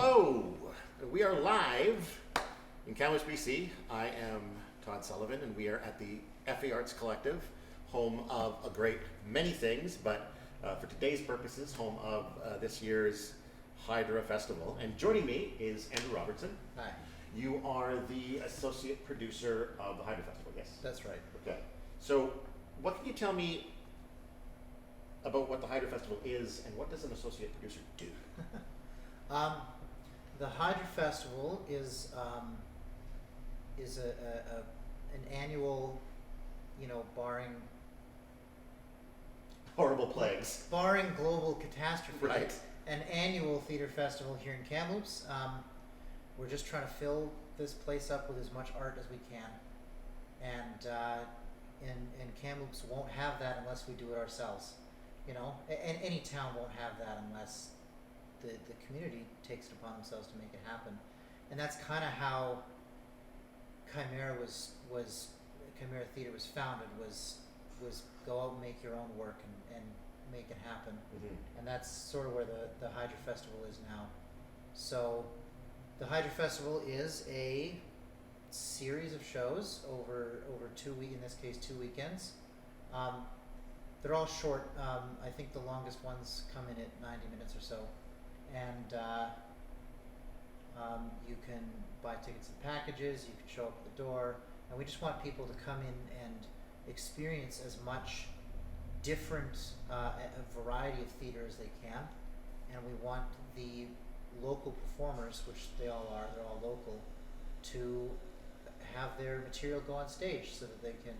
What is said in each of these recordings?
Hello! We are live in Kamloops, BC. I am Todd Sullivan, and we are at the FA Arts Collective, home of a great many things, but for today's purposes, home of this year's Hydra Festival. And joining me is Andrew Robertson. Hi. You are the associate producer of the Hydra Festival, yes? That's right. Okay. So, what can you tell me about what the Hydra Festival is, and what does an associate producer do? The Hydra Festival is an annual, barring Horrible plagues. global catastrophe, Right. an annual theater festival here in Kamloops. We're just trying to fill this place up with as much art as we can, and Kamloops won't have that unless we do it ourselves. And any town won't have that unless the community takes it upon themselves to make it happen. And that's kind of how Chimera Chimera Theater was founded, was go out and make your own work and make it happen. Mm-hmm. And that's sort of where the Hydra Festival is now. So the Hydra Festival is a series of shows over 2 weeks, in this case 2 weekends. They're all short. I think the longest ones come in at 90 minutes or so. And you can buy tickets and packages, you can show up at the door, and we just want people to come in and experience as much different a variety of theater as they can. And we want the local performers, which they all are, they're all local, to have their material go on stage so that they can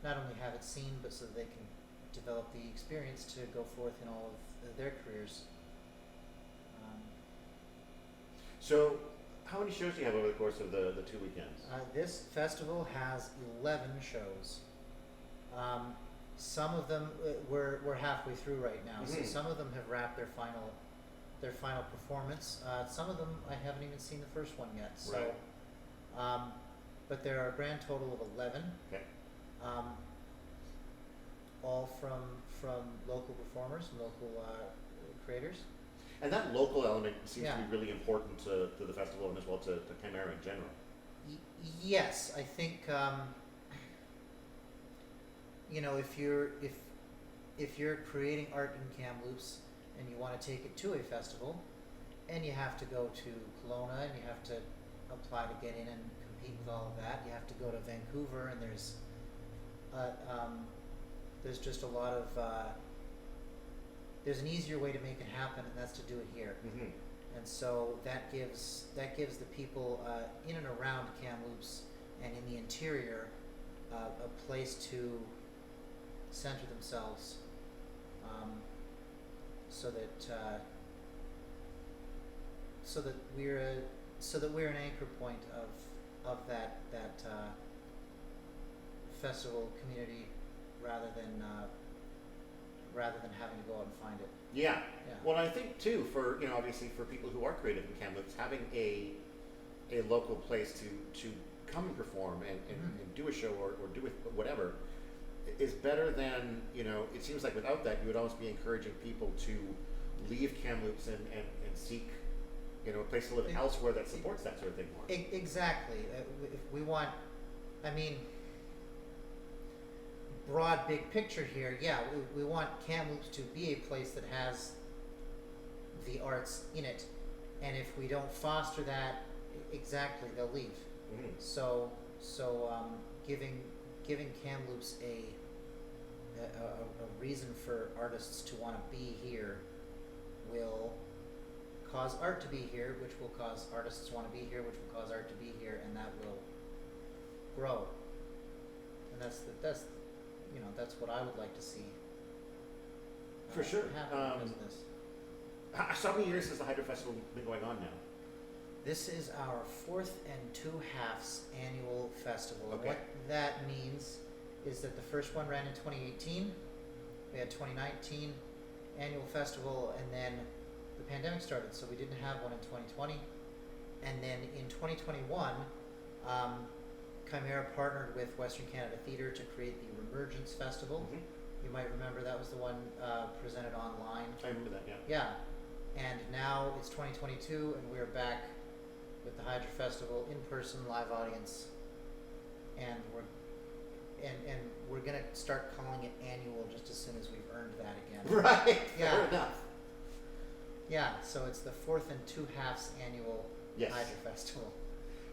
not only have it seen, but so that they can develop the experience to go forth in all of their careers. So, how many shows do you have over the course of the 2 weekends? This festival has 11 shows. Some of them we're halfway through right now, so some of them have wrapped their final performance. Some of them I haven't even seen the first one yet. So, right. But there are a grand total of 11. Okay. All from local performers and local creators. And that local element seems Yeah. to be really important to the festival and as well to Chimera in general. Yes, I think if you're creating art in Kamloops and you want to take it to a festival, and you have to go to Kelowna and you have to apply to get in and compete with all of that, you have to go to Vancouver, and there's just a lot of there's an easier way to make it happen, and that's to do it here. Mm-hmm. And so that gives the people in and around Kamloops and in the interior a place to center themselves, so that we're an anchor point of that festival community, rather than having to go out and find it. Yeah. Yeah. Well, I think too, for obviously for people who are creative in Kamloops, having a local place to come and perform and do a show or do whatever is better than, it seems like without that you would almost be encouraging people to leave Kamloops and seek a place to live elsewhere that supports that sort of thing more. Exactly. If we want, broad big picture here, we want Kamloops to be a place that has the arts in it, and if we don't foster that, exactly, they'll leave. Mm-hmm. So giving Kamloops a reason for artists to want to be here will cause art to be here, which will cause artists to want to be here, which will cause art to be here, and that will grow. And that's what I would like to see. For sure. Happen because of this. How many years has the Hydra Festival been going on now? This is our 4th and 2/2 annual festival. Okay. And what that means is that the first one ran in 2018. We had 2019 annual festival, and then the pandemic started, so we didn't have one in 2020. And then in 2021, Chimera partnered with Western Canada Theatre to create the Remergence Festival. Mm-hmm. You might remember that was the one presented online. I remember that, yeah. Yeah, and now now it's 2022, and we're back with the Hydra Festival in person, live audience, and we're gonna start calling it annual just as soon as we've earned that again. Right. Yeah. Fair enough. Yeah. So it's the 4th and 2/2 annual Yes. Hydra Festival.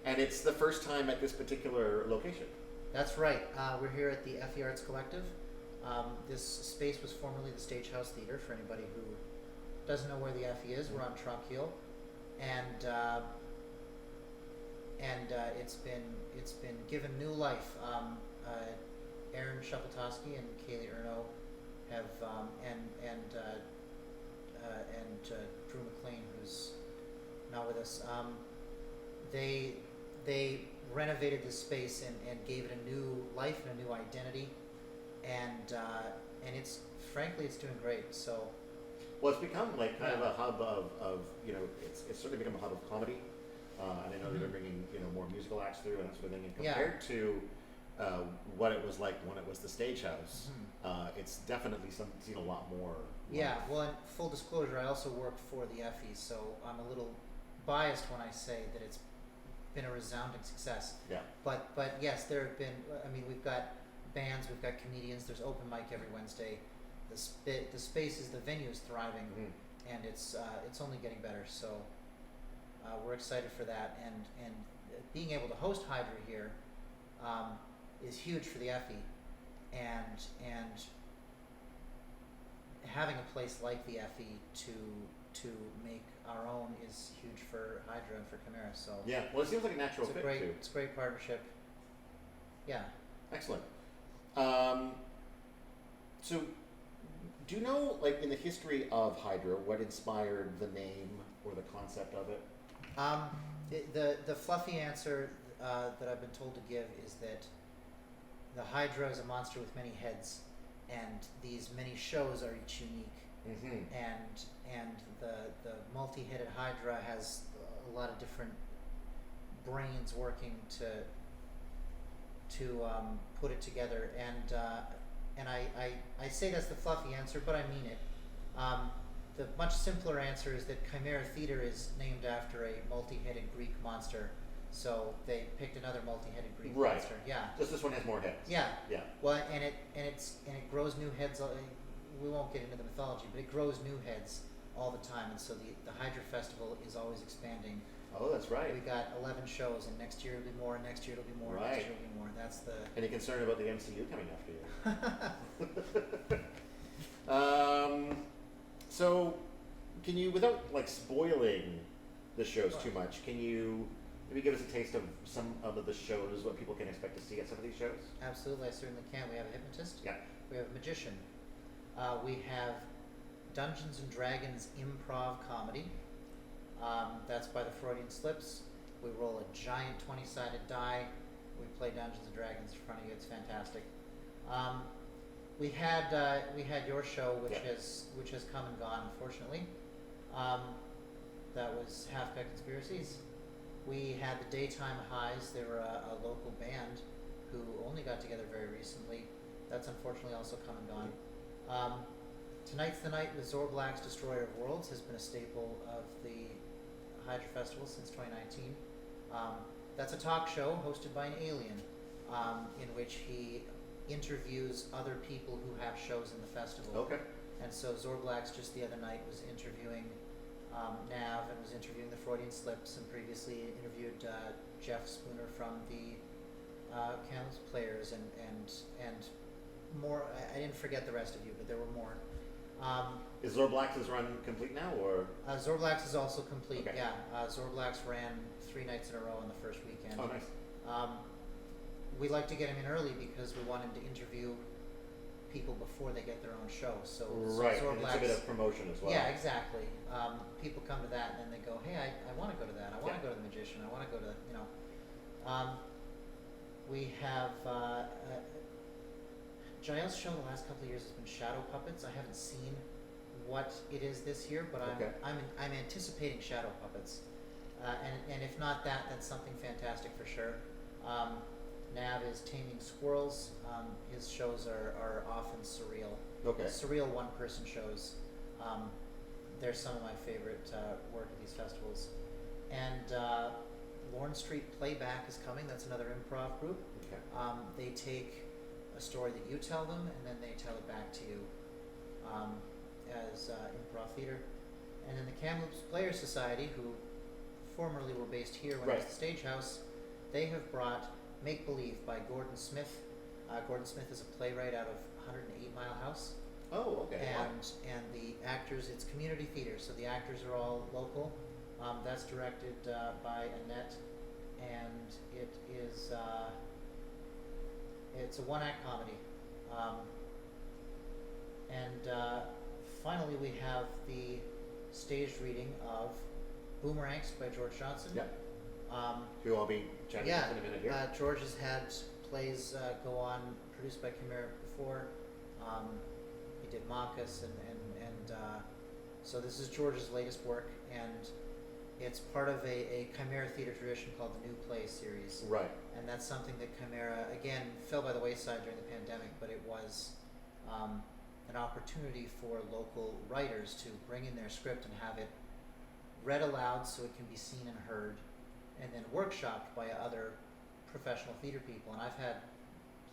And it's the first time at this particular location. That's right. We're here at the FE Arts Collective. This space was formerly the Stagehouse Theater. For anybody who doesn't know where the FE is, we're on Trunk Hill, and it's been given new life. Aaron Shepeltowski and Kaylee Erno have and Drew McLean, who's not with us. They renovated this space and gave it a new life and a new identity, and it's frankly it's doing great. So. Well, it's become like kind of Yeah. a hub of it's certainly become a hub of comedy, and I know they've been bringing more musical acts through and that sort of thing. And Yeah. compared to what it was like when it was the Stagehouse, it's definitely seen a lot more. Yeah, life. well, and full disclosure, I also work for the FE, so I'm a little biased when I say that it's been a resounding success. Yeah. But yes, there have been. I mean, we've got bands, we've got comedians. There's open mic every Wednesday. The space is the venue is thriving, and it's only getting better. So we're excited for that, and being able to host Hydra here is huge for the FE, and having a place like the FE to make our own is huge for Hydra and for Chimera. So Yeah. Well, it seems like a natural fit too. it's a great partnership. Yeah. Excellent. So, do you know, like, in the history of Hydra, what inspired the name or the concept of it? The fluffy answer that I've been told to give is that the Hydra is a monster with many heads, and these many shows are each unique. Mm-hmm. And the multi-headed Hydra has a lot of different brains working to put it together, and I say that's the fluffy answer, but I mean it. The much simpler answer is that Chimera Theater is named after a multi-headed Greek monster, so they picked another multi-headed Greek Right. monster. Yeah. Just this one has more heads. Yeah. Yeah. Well, and it grows new heads. We won't get into the mythology, but it grows new heads all the time, and so the Hydra Festival is always expanding. Oh, that's right. We got 11 shows, and next year it'll be more, and next year it'll be more, and Right. next year it'll be more. That's the. Any concern about the MCU coming after you? So, can you, without like spoiling the shows too much, can you maybe give us a taste of some of the shows, what people can expect to see at some of these shows? Absolutely, I certainly can. We have a hypnotist. Yeah. We have a magician. We have Dungeons and Dragons improv comedy. That's by the Freudian Slips. We roll a giant 20-sided die. We play Dungeons and Dragons in front of you. It's fantastic. We had your show, which has come and gone, unfortunately. That was Half Pet Conspiracies. We had the Daytime Highs. They were a local band who only got together very recently. That's unfortunately also come and gone. Tonight's the Night with Zorblak's Destroyer of Worlds has been a staple of the Hydra Festival since 2019. That's a talk show hosted by an alien, in which he interviews other people who have shows in the festival. Okay. And so Zorblak's just the other night was interviewing Nav and was interviewing the Freudian Slips, and previously interviewed Jeff Spooner from the Kamloops Players, and more. I didn't forget the rest of you, but there were more. Is Zorblax's run complete now, or? Zorblak's is also complete. Okay. Yeah, Zorblak's ran 3 nights in a row on the first weekend. Oh, nice. We like to get him in early because we want him to interview people before they get their own show. So Right, so and it's a bit of promotion as well. Yeah, exactly. People come to that and then they go, hey, I want to go to that. I want to go to the Magician. I want to go to, you know. We have Jael's show the last couple of years has been Shadow Puppets. I haven't seen what it is this year, but I'm anticipating Shadow Puppets. And if not that, then something fantastic for sure. Nav is Taming Squirrels. His shows are often surreal. Okay. Surreal one-person shows. they're some of my favorite work at these festivals. And Lorne Street Playback is coming. That's another improv group. Okay. They take a story that you tell them, and then they tell it back to you as improv theater. And then the Kamloops Players Society, who formerly were based here when it was the Stage House, they have brought Make Believe by Gordon Smith. Gordon Smith is a playwright out of 108 Mile House. Oh, okay. And the actors, it's community theater, so the actors are all local. That's directed by Annette, and it is it's a one-act comedy. Finally, we have the staged reading of Boomerangs by George Johnson. Yeah. Who I'll be chatting with in a minute here. George has had plays go on produced by Chimera before. He did Marcus, and so this is George's latest work, and it's part of a Chimera theater tradition called the New Play series. Right. And that's something that Chimera, again, fell by the wayside during the pandemic, but it was an opportunity for local writers to bring in their script and have it read aloud so it can be seen and heard, and then workshopped by other professional theater people. And I've had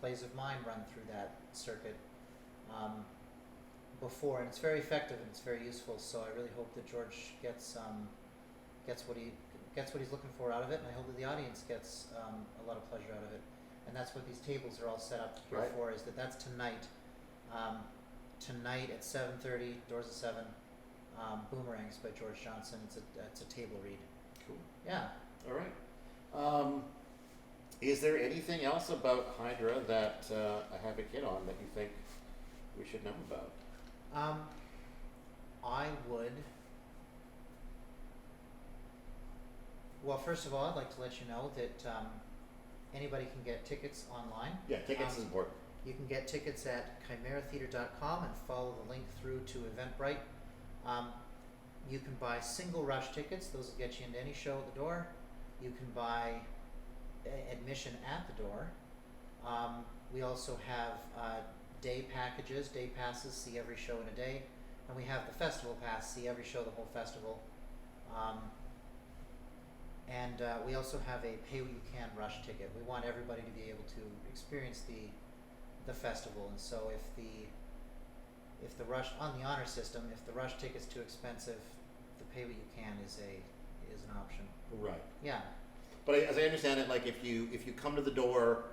plays of mine run through that circuit before, and it's very effective and it's very useful. So I really hope that George gets what he's looking for out of it, and I hope that the audience gets a lot of pleasure out of it. And that's what these tables are all set up here for. Is that's tonight. Tonight at 7:30, doors at 7. Boomerangs by George Johnson. It's a table read. Cool. Yeah. All right. Is there anything else about Hydra that I haven't hit on that you think we should know about? I would. Well, first of all, I'd like to let you know that anybody can get tickets online. Yeah, tickets is important. You can get tickets at chimeratheater.com and follow the link through to Eventbrite. You can buy single rush tickets. Those will get you into any show at the door. You can buy admission at the door. We also have day packages, day passes, see every show in a day. And we have the festival pass, see every show, the whole festival. And we also have a pay what you can rush ticket. We want everybody to be able to experience the festival. And so if the rush on the honor system, if the rush ticket's too expensive, the pay what you can is an option. Right. Yeah. But as I understand it, like if you come to the door,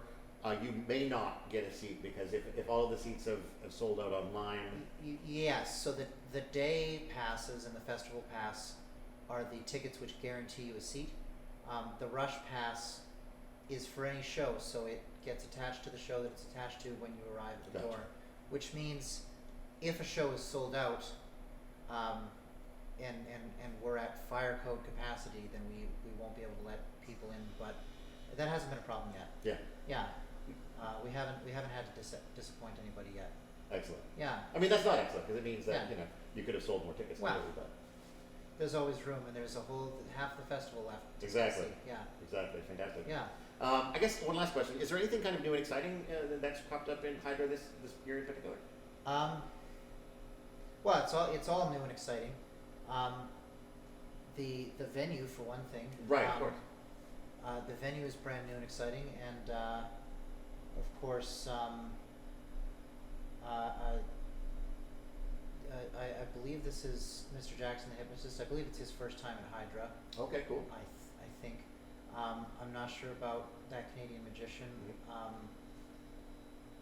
you may not get a seat because if all of the seats have sold out online. Yes. So the day passes and the festival pass are the tickets which guarantee you a seat. The rush pass is for any show, so it gets attached to the show that it's attached to when you arrive at the door, which means if a show is sold out, and we're at fire code capacity, then we won't be able to let people in. But that hasn't been a problem yet. Yeah. Yeah. We haven't had to disappoint anybody yet. Excellent. Yeah. I mean, that's not excellent because it means that Yeah. you could have sold more tickets. Well, but there's always room, and there's a whole half the festival left. Exactly. Yeah. Exactly. Fantastic. Yeah. I guess one last question: is there anything kind of new and exciting that's popped up in Hydra this year in particular? Well, it's all new and exciting. The venue, for one thing. Right. Of course. The venue is brand new and exciting, and of course, I believe this is Mr. Jackson, the hypnotist. I believe it's his first time at Hydra. Okay. Cool. I think. I'm not sure about that Canadian magician,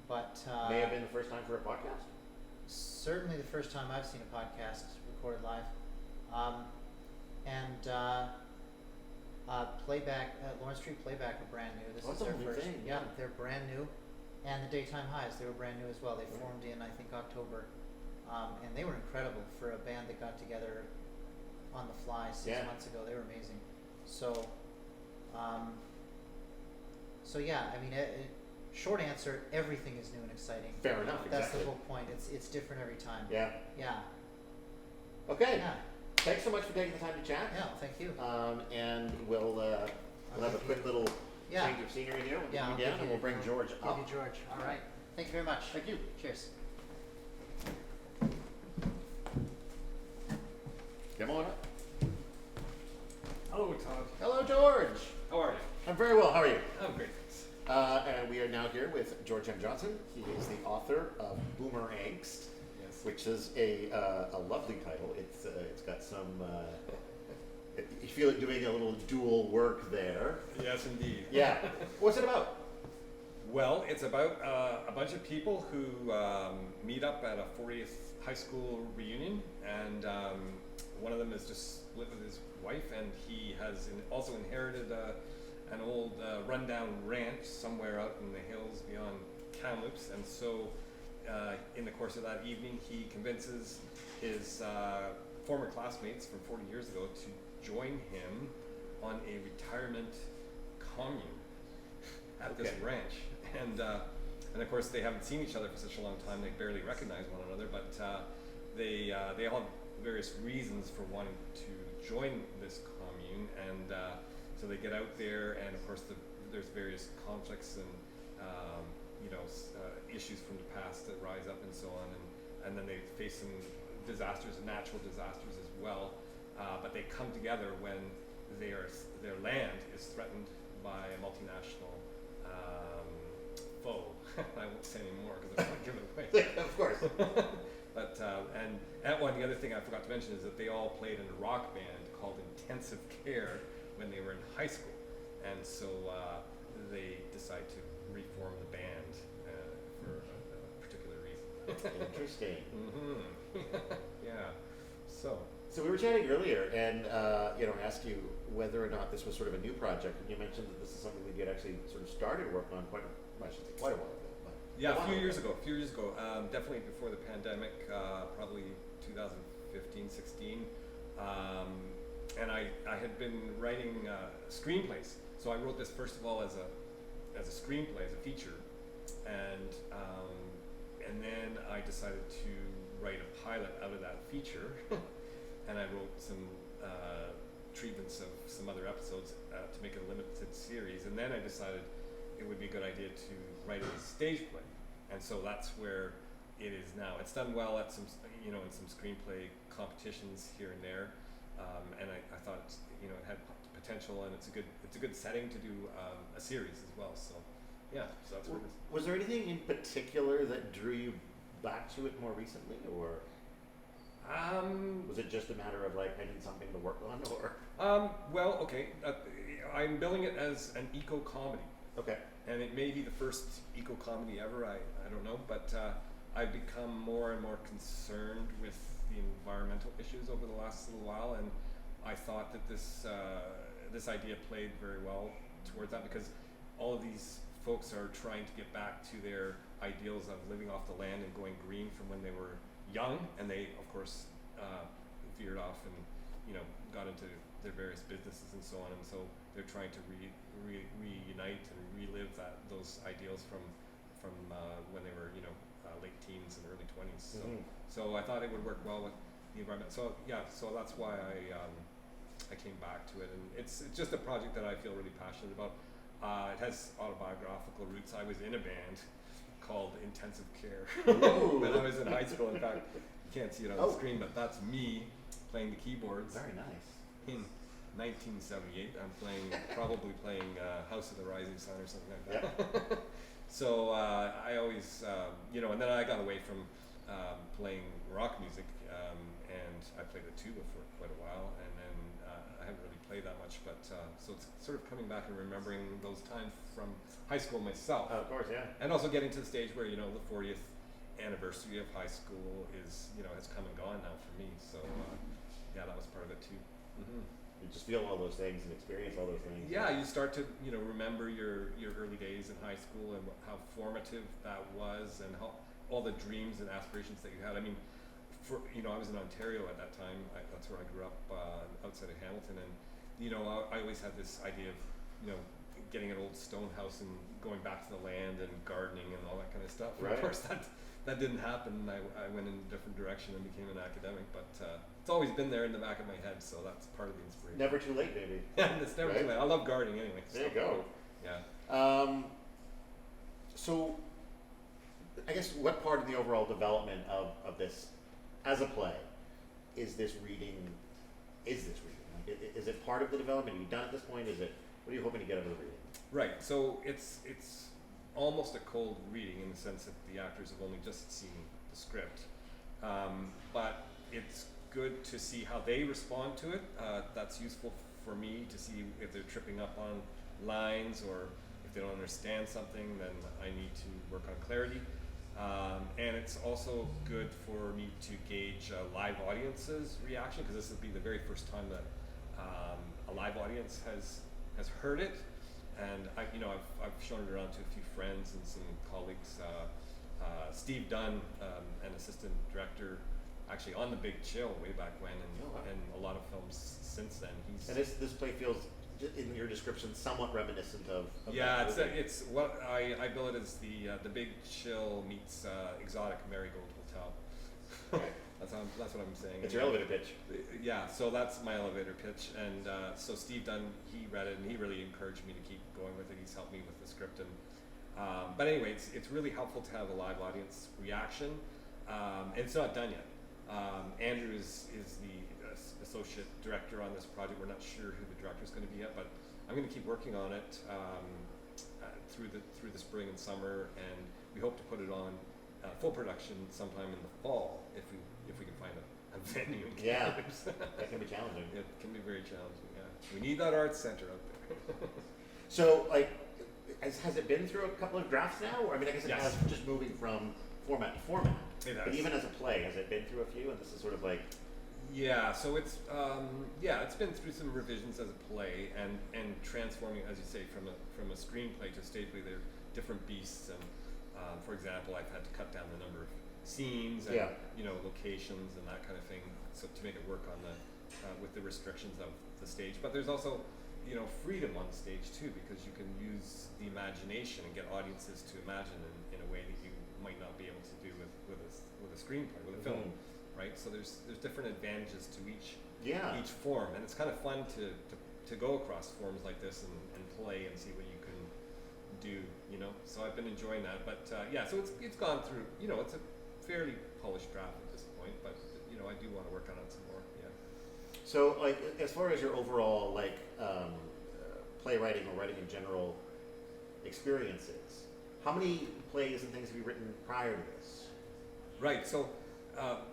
but may have been the first time for a podcast. Certainly the first time I've seen a podcast recorded live. Playback, Lawrence Street Playback are brand new. This is their first. Thing. Yeah, they're brand new. And the Daytime Highs, they were brand new as well. They formed in, I think, October. And they were incredible for a band that got together on the fly 6 months ago. They were amazing. So yeah, I mean, short answer, everything is new and exciting. Fair enough. That's exactly. the whole point. It's different every time. Yeah. Yeah. Okay. Yeah. Thanks so much for taking the time to chat. Yeah. Thank you. And we'll have a quick little change of scenery here. We'll I'll get you down, and we'll bring George up. Give you George. All right. Thank you very much. Thank you. Cheers. Come on up. Hello, Todd. Hello, George. How are you? I'm very well. How are you? I'm great, thanks. And we are now here with George M. Johnson. He is the author of Boomer Angst, Yes. which is a lovely title. It's got some. You feel it doing a little dual work there. Yes, indeed. Yeah. What's it about? Well, it's about a bunch of people who meet up at a 40th high school reunion, and one of them is just split with his wife, and he has also inherited an old rundown ranch somewhere out in the hills beyond Kamloops, and so in the course of that evening, he convinces his former classmates from 40 years ago to join him on a retirement commune at this ranch. And of course they haven't seen each other for such a long time, they barely recognize one another, but they all have various reasons for wanting to join this commune, and so they get out there, and of course there's various conflicts and issues from the past that rise up and so on, and then they face some disasters, natural disasters as well, but they come together when their land is threatened by a multinational foe. I won't say any more because I don't want to give it away. Of course. But the other thing I forgot to mention is that they all played in a rock band called Intensive Care when they were in high school, and so they decide to reform the band for a particular reason. Interesting. Yeah. So we were chatting earlier, and asked you whether or not this was sort of a new project. And you mentioned that this is something that you had actually sort of started working on quite a while ago. But yeah, a few years ago. Definitely before the pandemic, probably 2015, 16. And I had been writing screenplays. So I wrote this first of all as a screenplay, as a feature, and then I decided to write a pilot out of that feature, and I wrote some treatments of some other episodes to make a limited series, and then I decided it would be a good idea to write a stage play, and so that's where it is now. It's done well at some, in some screenplay competitions here and there, and I thought it had potential, and it's a good setting to do a series as well. So yeah, so that's where it is. Was there anything in particular that drew you back to it more recently, or was it just a matter of like I need something to work on, or? Well, okay, I'm billing it as an eco-comedy. Okay. And it may be the first eco-comedy ever, I don't know, but I've become more and more concerned with the environmental issues over the last little while, and I thought that this idea played very well towards that, because all of these folks are trying to get back to their ideals of living off the land and going green from when they were young, and they of course veered off and got into their various businesses and so on, and so they're trying to reunite and relive those ideals from when they were late teens and early 20s. So I thought it would work well with the environment. So yeah, so that's why I came back to it, and it's just a project that I feel really passionate about. It has autobiographical roots. I was in a band called Intensive Care when I was in high school. In fact, you can't see it on the screen, but that's me playing the keyboards. Very nice. In 1978, I'm probably playing House of the Rising Sun or something like that. Yeah. So I always, and then I got away from playing rock music, and I played the tuba for quite a while, and then I haven't really played that much, but so it's sort of coming back and remembering those times from high school myself. Of course, yeah. And also getting to the stage where, the 40th anniversary of high school is, has come and gone now for me. So, yeah, that was part of it too. You just feel all those things and experience all those things. Yeah, you start to, remember your early days in high school and how formative that was, and how all the dreams and aspirations that you had. I mean, I was in Ontario at that time. That's where I grew up, outside of Hamilton, and I always had this idea of getting an old stone house and going back to the land and gardening and all that kind of stuff. Right. Of course, that didn't happen. I went in a different direction and became an academic, but it's always been there in the back of my head, so that's part of the inspiration. Never too late, baby. It's never too late. I love gardening anyway. There you go. Yeah. So, I guess what part of the overall development of this as a play is this reading is this reading? Like, is it part of the development? Are you done at this point? Is it, what are you hoping to get out of the reading? Right. So it's almost a cold reading in the sense that the actors have only just seen the script, but it's good to see how they respond to it. That's useful for me to see if they're tripping up on lines or if they don't understand something. Then I need to work on clarity. And it's also good for me to gauge a live audience's reaction, because this will be the very first time that a live audience has heard it. And I've shown it around to a few friends and some colleagues. Steve Dunn, an assistant director, actually on The Big Chill way back when, and a lot of films since then. And this play feels, in your description, somewhat reminiscent of yeah, that movie. it's what I bill it as the Big Chill meets exotic Marigold Hotel. Okay. That's what I'm saying. It's your elevator pitch. Yeah, so that's my elevator pitch, and so Steve Dunn, he read it and he really encouraged me to keep going with it. He's helped me with the script, and but anyway, it's really helpful to have a live audience reaction. And it's not done yet. Andrew is the associate director on this project. We're not sure who the director is going to be yet, but I'm going to keep working on it through the spring and summer, and we hope to put it on full production sometime in the fall if we can find a venue. In Yeah, Kamloops. that can be challenging. It can be very challenging. Yeah, we need that arts center out there. So, like, has it been through a couple of drafts now? Or, I mean, I guess it Yes. has, just moving from format to format. It But has. even as a play, has it been through a few? And this is sort of like, Yeah, so it's been through some revisions as a play and transforming, as you say, from a screenplay to a stage play. They're different beasts, and for example, I've had to cut down the number of scenes and locations and that kind of thing, so to make it work on the with the restrictions of the stage. But there's also freedom on the stage too, because you can use the imagination and get audiences to imagine in a way that you might not be able to do with a screenplay, with a film. Right, so there's different advantages to each form, and it's kind of fun to go across forms like this and play and see what you can do. So I've been enjoying that, but so it's gone through. It's a fairly polished draft at this point, but I do want to work on it some more. Yeah. so like, as far as your overall like playwriting or writing in general experiences, how many plays and things have you written prior to this? Right. So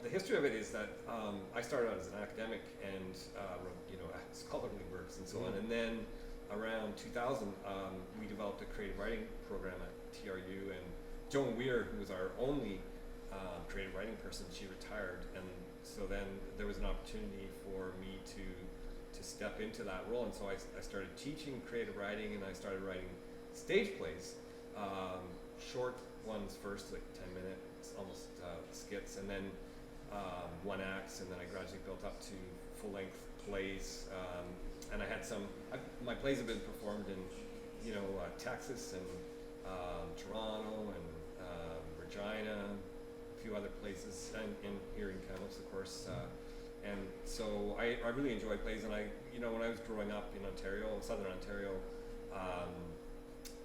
the history of it is that I started out as an academic and wrote, scholarly works and so on, and then around 2000 we developed a creative writing program at TRU, and Joan Weir, who was our only creative writing person, she retired, and so then there was an opportunity for me to step into that role, and so I started teaching creative writing, and I started writing stage plays, short ones first, like 10-minute almost skits, and then one acts, and then I gradually built up to full-length plays, and I had my plays have been performed in Texas and Toronto and Regina, a few other places, and here in Kamloops, of course, and so I really enjoy plays, and when I was growing up in Ontario, Southern Ontario,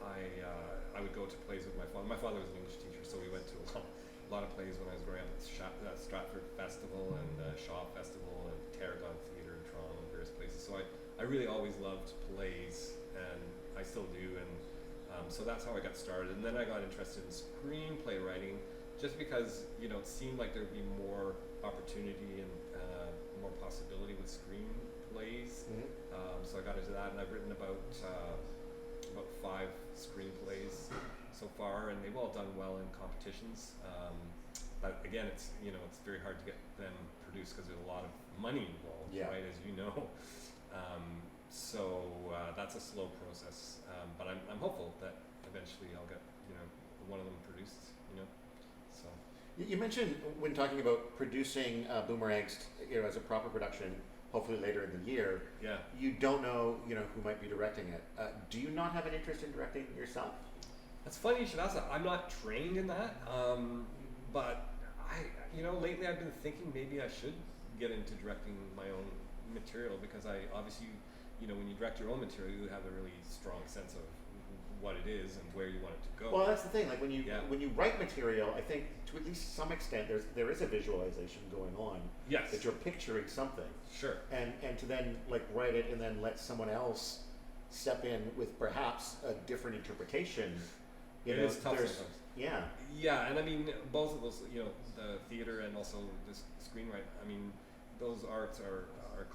I would go to plays with my father. My father was an English teacher, so we went to a lot of plays when I was growing up at Stratford Festival and Shaw Festival and Tarragon Theatre in Toronto and various places. So I really always loved plays, and I still do, and so that's how I got started. And then I got interested in screenplay writing, just because it seemed like there would be more opportunity and more possibility with screenplays. So I got into that, and I've written about 5 screenplays so far, and they've all done well in competitions. But again, it's very hard to get them produced because there's a lot of money involved, right? As you know. So that's a slow process, but I'm hopeful that eventually I'll get one of them produced. So You mentioned when talking about producing Boomerangst, as a proper production, hopefully later in the year. yeah. You don't know, who might be directing it. Do you not have an interest in directing yourself? That's funny you should ask that. I'm not trained in that, but lately I've been thinking maybe I should get into directing my own material, because I obviously, when you direct your own material, you have a really strong sense of what it is and where you want it to go. Well, that's the thing. Like when you Yeah. when you write material, I think to at least some extent there is a visualization going on. Yes. That you're picturing something, Sure. and to then like write it and then let someone else step in with perhaps a different interpretation. You It know, is tough there's- sometimes. Yeah. Yeah, and I mean both of those, you know, the theater and also the screenwriting. I mean, those arts are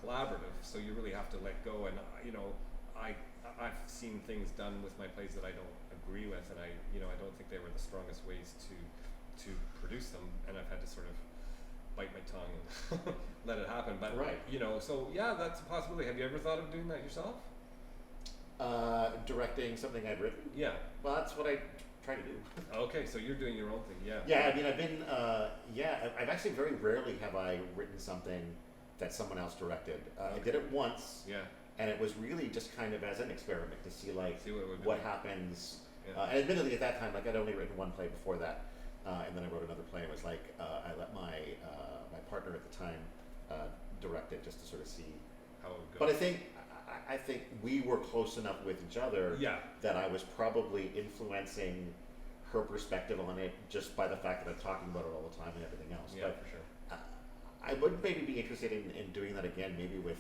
collaborative, so you really have to let go. And you know, I've seen things done with my plays that I don't agree with, and I don't think they were the strongest ways to produce them, and I've had to sort of bite my tongue and let it happen. But Right. you know, so yeah, that's a possibility. Have you ever thought of doing that yourself? Directing something I've written. Yeah. Well, that's what I try to do. Okay, so you're doing your own thing, yeah. Yeah, I mean, I've been, I've actually very rarely have I written something that someone else directed. I did it once, Yeah. and it was really just kind of as an experiment to see like See what it would be what like. happens. Yeah. And admittedly, at that time, like I'd only written one play before that, and then I wrote another play. And it was like I let my my partner at the time direct it just to sort of see. How it would go. But I think we were close enough with each other Yeah. that I was probably influencing her perspective on it just by the fact that I'm talking about it all the time and everything else. Yeah, But for sure. I would maybe be interested in doing that again, maybe with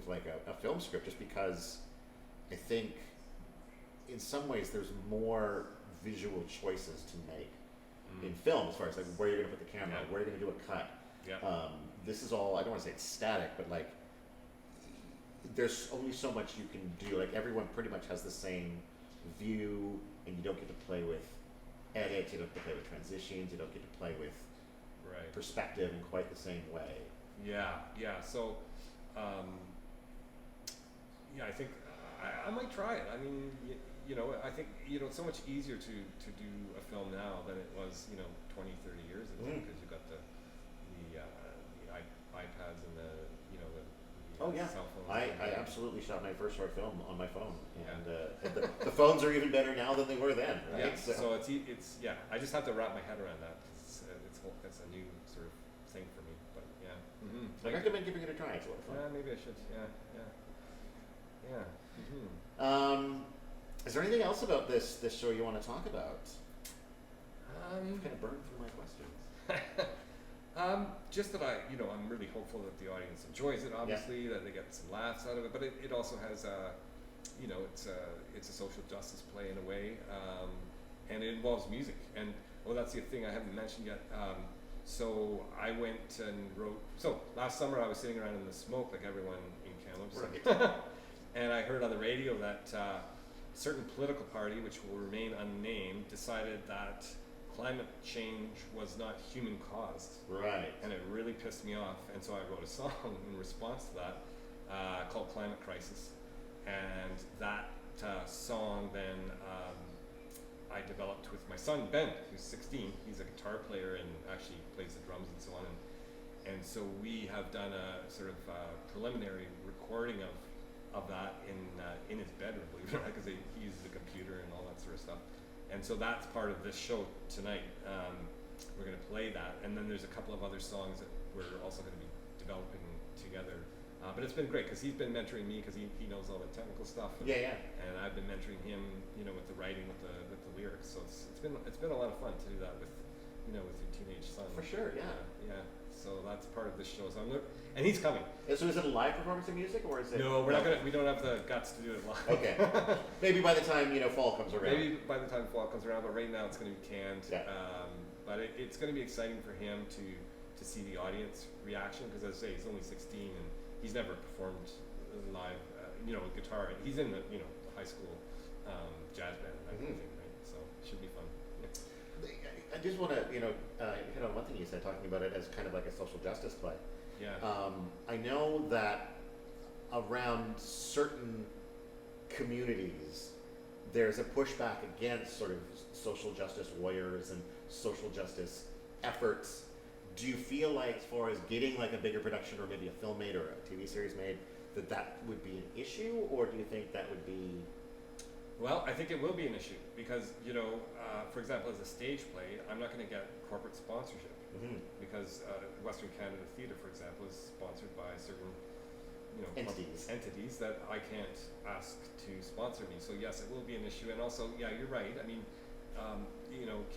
like a film script, just because I think in some ways there's more visual choices to make in film as far as like where you're going to put the camera, Yeah. where you're going to do a cut. Yeah. This is all, I don't want to say it's static, but like there's only so much you can do. Like everyone pretty much has the same view, and you don't get to play with edits, you don't get to play with transitions, you don't get to play with Right. perspective in quite the same way. Yeah, yeah. So, yeah, I think I might try it. I mean, you know, I think, you know, it's so much easier to do a film now than it was, you know, 20, 30 years ago, Mm. because you've got the iPads and the, you know, the Oh yeah, cell phones. I and the- absolutely shot my first short film on my phone, Yeah. and the phones are even better now than they were then, right? Yeah, so it's yeah. I just have to wrap my head around that. It's a new sort of thing for me. But yeah, I recommend giving it a try. It's a lot of fun. yeah, maybe I should. Yeah. Is there anything else about this show you want to talk about? Um, Kind of burned through my questions. just that I'm really hopeful that the audience enjoys it. Obviously, that they get some laughs out of it. But it also has it's a social justice play in a way, and it involves music. And that's the thing I haven't mentioned yet. So I went and wrote. So last summer I was sitting around in the smoke like everyone in Kamloops, Right. and I heard on the radio that a certain political party, which will remain unnamed, decided that climate change was not human caused, Right. and it really pissed me off. And so I wrote a song in response to that called "Climate Crisis," and that song then I developed with my son Ben, who's 16. He's a guitar player and actually plays the drums and so on. And so we have done a sort of preliminary recording of that in his bedroom, believe it or not, because he uses a computer and all that sort of stuff. And so that's part of this show tonight. We're going to play that, and then there's a couple of other songs that we're also going to be developing together. But it's been great because he's been mentoring me because he knows all the technical stuff. Yeah. And I've been mentoring him, with the writing, with the lyrics. So it's been a lot of fun to do that with your teenage son. For sure, yeah. Yeah. So that's part of this show. So and he's coming. So is it a live performance of music, or is it? No, we don't have the guts to do it live. Okay. Maybe by the time fall comes around. Maybe by the time fall comes around, but right now it's going to be canned. Yeah. But it's going to be exciting for him to see the audience reaction, because as I say, he's only 16 and he's never performed live, guitar. He's in the high school jazz band and that kind of thing, right? So it should be fun. Yeah. I just want to hit on one thing you said, talking about it as kind of like a social justice play. Yeah. I know that around certain communities, there's a pushback against sort of social justice warriors and social justice efforts. Do you feel like, as far as getting like a bigger production or maybe a film made or a TV series made, that would be an issue, or do you think that would be? Well, I think it will be an issue because, for example, as a stage play, I'm not going to get corporate sponsorship because Western Canada Theatre, for example, is sponsored by certain, entities that I can't ask to sponsor me. So yes, it will be an issue. And also, yeah, you're right. I mean,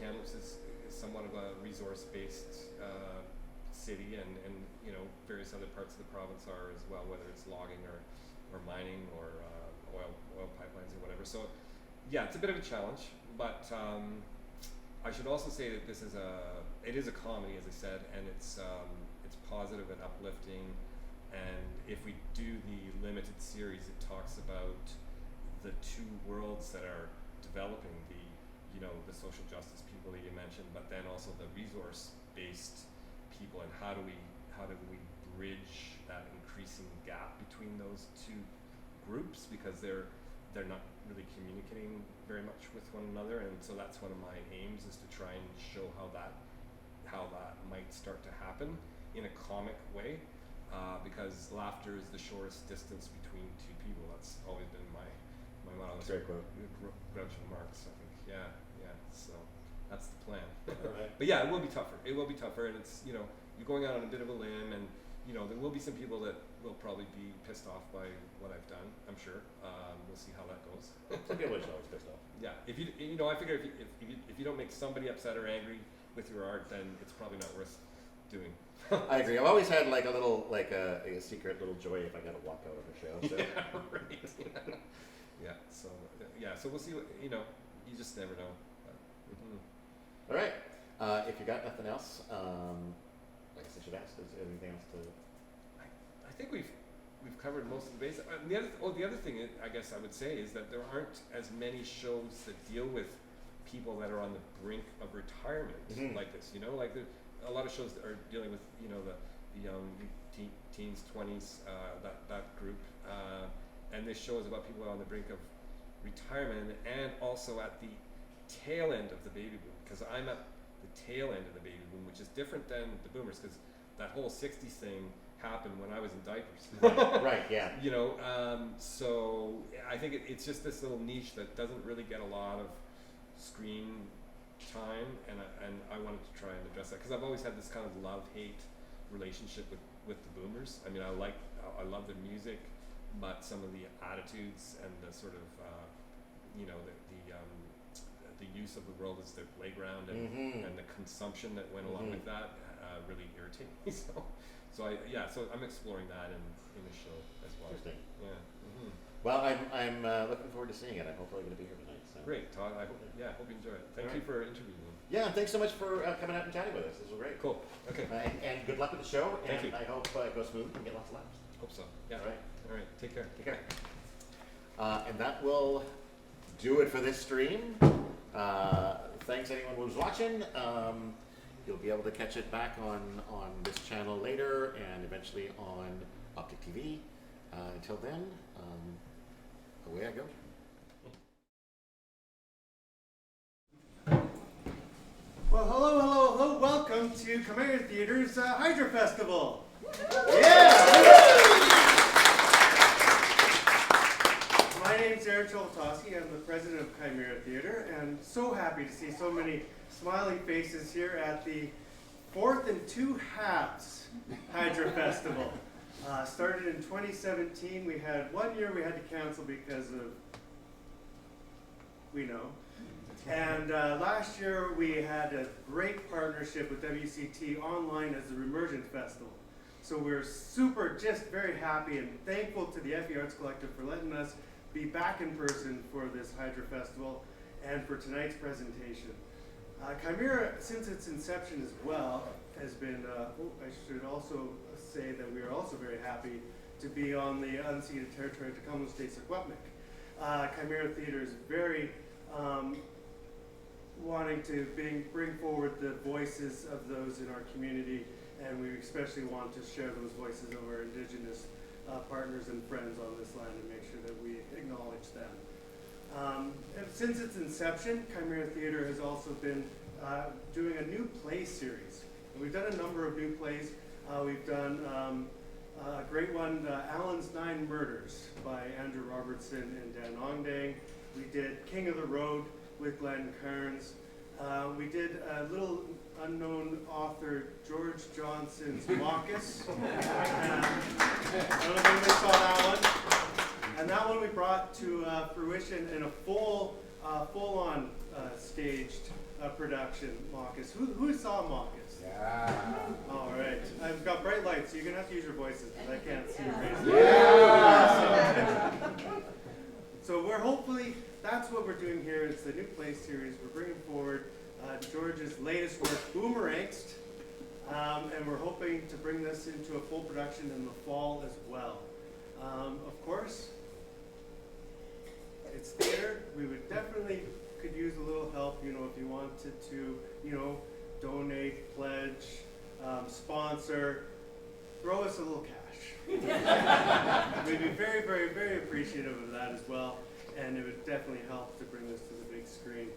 Kamloops is somewhat of a resource-based city, and various other parts of the province are as well, whether it's logging or mining or oil pipelines or whatever. So yeah, it's a bit of a challenge, but I should also say that it is a comedy, as I said, and it's positive and uplifting. And if we do the limited series, it talks about the two worlds that are developing, the social justice people that you mentioned, but then also the resource-based people, and how do we bridge that increasing gap between those two groups, because they're not really communicating very much with one another. And so that's one of my aims, is to try and show how that might start to happen in a comic way, because laughter is the shortest distance between two people. That's always been my motto. That's a great quote. Groucho Marx, I think. Yeah. So that's the plan. All right. But yeah, it will be tougher. And it's you're going out on a bit of a limb, and there will be some people that will probably be pissed off by what I've done. I'm sure. We'll see how that goes. Some people are always pissed off. Yeah. If I figure if you don't make somebody upset or angry with your art, then it's probably not worth doing. I agree. I've always had like a little, a secret little joy if I got to walk out of a show. So. Yeah, right. Yeah. So So we'll see. You just never know. All right. If you got nothing else, I guess I should ask. Is there anything else to? I think we've covered most of the bases. The other thing I guess I would say is that there aren't as many shows that deal with people that are on the brink of retirement like this. Like a lot of shows that are dealing with the young teens, 20s, that group, and this show is about people on the brink of retirement and also at the tail end of the baby boom, because I'm at the tail end of the baby boom, which is different than the boomers, because that whole 60s thing happened when I was in diapers. Right, yeah. So I think it's just this little niche that doesn't really get a lot of screen time, and I wanted to try and address that, because I've always had this kind of love-hate relationship with the boomers. I mean, I love their music, but some of the attitudes and the sort of the use of the world as their playground and the consumption that went along with that really irritate me. So I'm exploring that in the show as well. Interesting. Yeah. Well, I'm looking forward to seeing it. I'm hopefully going to be here tonight. So. Great, Todd. I hope you enjoy it. Thank you for interviewing me. Yeah, and thanks so much for coming out and chatting with us. This was great. Cool. Okay. And good luck with the show. Thank you. I hope it goes smooth and get lots of laughs. Hope so. Yeah. All right. Take care. Take care. And that will do it for this stream. Thanks anyone who was watching. You'll be able to catch it back on this channel later, and eventually on Optic TV. Until then, away I go. Well, hello. Welcome to Kamloops Theater's Hydra Festival. Yeah! My name's Aaron Cholotowski. I'm the president of Chimera Theater, and so happy to see so many smiling faces here at the 4th and 2 halves Hydra Festival. Started in 2017. We had 1 year we had to cancel because of, and last year we had a great partnership with WCT online as the Remergent Festival. So we're very happy and thankful to the FE Arts Collective for letting us be back in person for this Hydra Festival and for tonight's presentation. Chimera, since its inception as well, has been, I should also say that we are also very happy to be on the unceded territory of Kamloops State Secwepemc. Chimera Theater is very wanting to bring forward the voices of those in our community, and we especially want to share those voices of our Indigenous partners and friends on this land and make sure that we acknowledge them. Since its inception, Chimera Theater has also been doing a new play series. And we've done a number of new plays. We've done a great one, Alan's 9 Murders by Andrew Robertson and Dan Ongdang. We did King of the Road with Glenn Kearns. We did a little unknown author George Johnson's Maucus. I don't know if anybody saw that one. And that one we brought to fruition in a full-on staged production, Maucus. Who saw Maucus? Yeah. All right. I've got bright lights, so you're going to have to use your voices because I can't see your faces. Yeah. So we're hopefully, that's what we're doing here. It's the New Play series. We're bringing forward George's latest work, Boomerangst. And we're hoping to bring this into a full production in the fall as well. Of course, it's theater. We would definitely could use a little help, if you wanted to, donate, pledge, sponsor, throw us a little cash. We'd be very, very, very appreciative of that as well. And it would definitely help to bring this to the big screen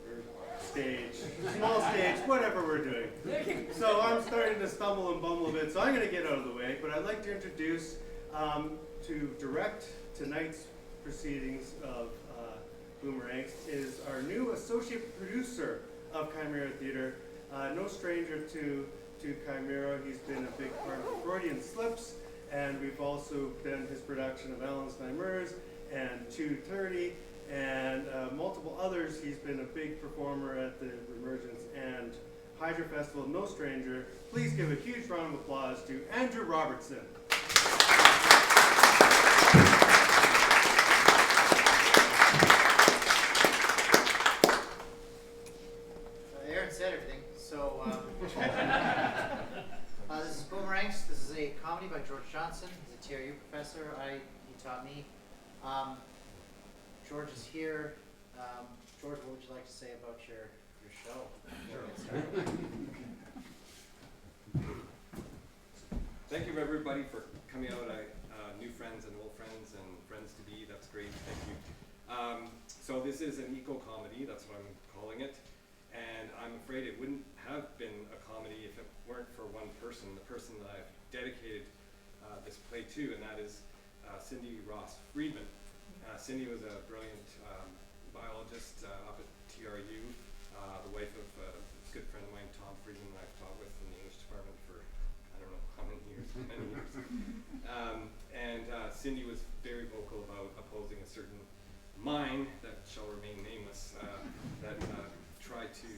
or stage, small stage, whatever we're doing. So I'm starting to stumble and bumble a bit, so I'm going to get out of the way. But I'd like to introduce, to direct tonight's proceedings of Boomerangst is our new associate producer of Chimera Theatre. No stranger to Chimera. He's been a big part of Freudian Slips, and we've also done his production of Alan Snymers and 2:30 and multiple others. He's been a big performer at the Remergence and Hydra Festival. No stranger. Please give a huge round of applause to Andrew Robertson. Aaron said everything. So this is Boomerangst. This is a comedy by George Johnson. He's a TRU professor. He taught me. George is here. George, what would you like to say about your show? Before we get started? Thank you everybody for coming out. New friends and old friends and friends to be. That's great. Thank you. So this is an eco-comedy. That's what I'm calling it. And I'm afraid it wouldn't have been a comedy if it weren't for one person, the person that I've dedicated this play to, and that is Cindy Ross Friedman. Cindy was a brilliant biologist up at TRU, the wife of a good friend of mine, Tom Friedman, that I've taught with in the English department for I don't know how many years, many years. And Cindy was very vocal about opposing a certain mine that shall remain nameless that tried to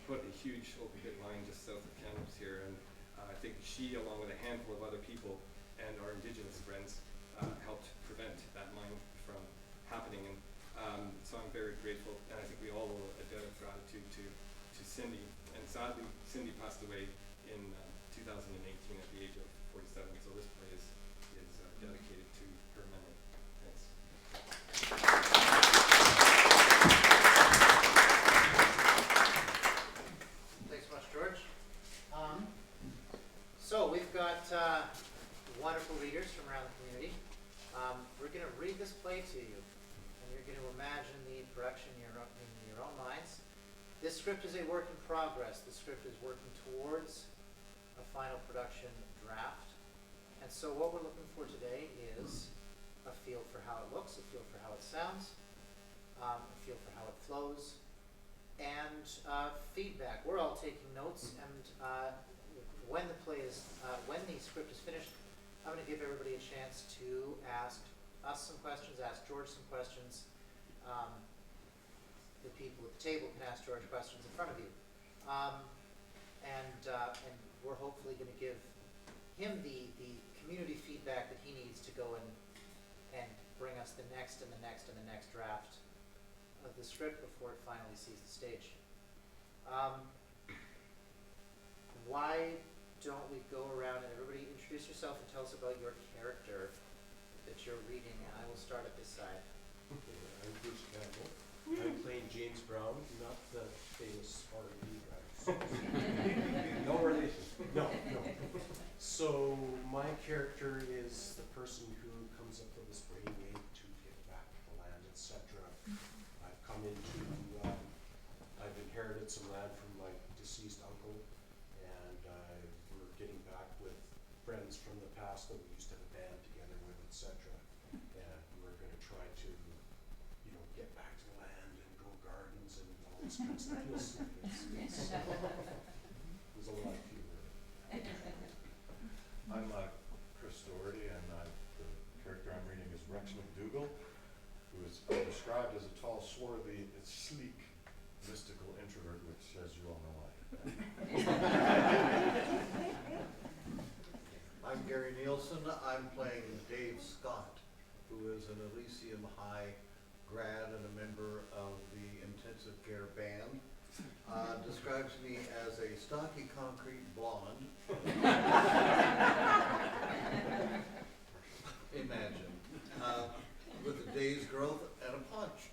put a huge open pit mine just south of Kamloops here, and I think she, along with a handful of other people and our Indigenous friends, helped prevent that mine from happening. And so I'm very grateful, and I think we all owe a debt of gratitude to Cindy. And sadly, Cindy passed away in 2018 at the age of 47. So this play is dedicated to her memory. Thanks. Thanks so much, George. So we've got wonderful readers from around the community. We're going to read this play to you, and you're going to imagine the production in your own minds. This script is a work in progress. The script is working towards a final production draft. And so what we're looking for today is a feel for how it looks, a feel for how it sounds, a feel for how it flows, and feedback. We're all taking notes, and when the script is finished, I'm going to give everybody a chance to ask us some questions, ask George some questions. The people at the table can ask George questions in front of you. And we're hopefully going to give him the community feedback that he needs to go and bring us the next and the next and the next draft of the script before it finally sees the stage. Why don't we go around and everybody introduce yourself and tell us about your character that you're reading, and I will start at this side. Okay, I'm Bruce Campbell. I'm playing James Brown, not the famous R&B guy. No relation. No. So my character is the person who comes up with this brainwave to get back to the land, etc. I've come into, I've inherited some land from my deceased uncle, and we're getting back with friends from the past that we used to have a band together with, etc. And we're going to try to, get back to the land and grow gardens and all Chris. You'll see. There's a lot fewer. I'm Chris Doherty, and the character I'm reading is Rex McDougal, who is described as a tall, swarthy, sleek, mystical introvert, which, as you all know, I I'm Gary Nielsen. I'm playing Dave Scott, who is an Elysium High grad and a member of the intensive care band. Describes me as a stocky concrete blonde. Imagine. With a day's growth and a punch.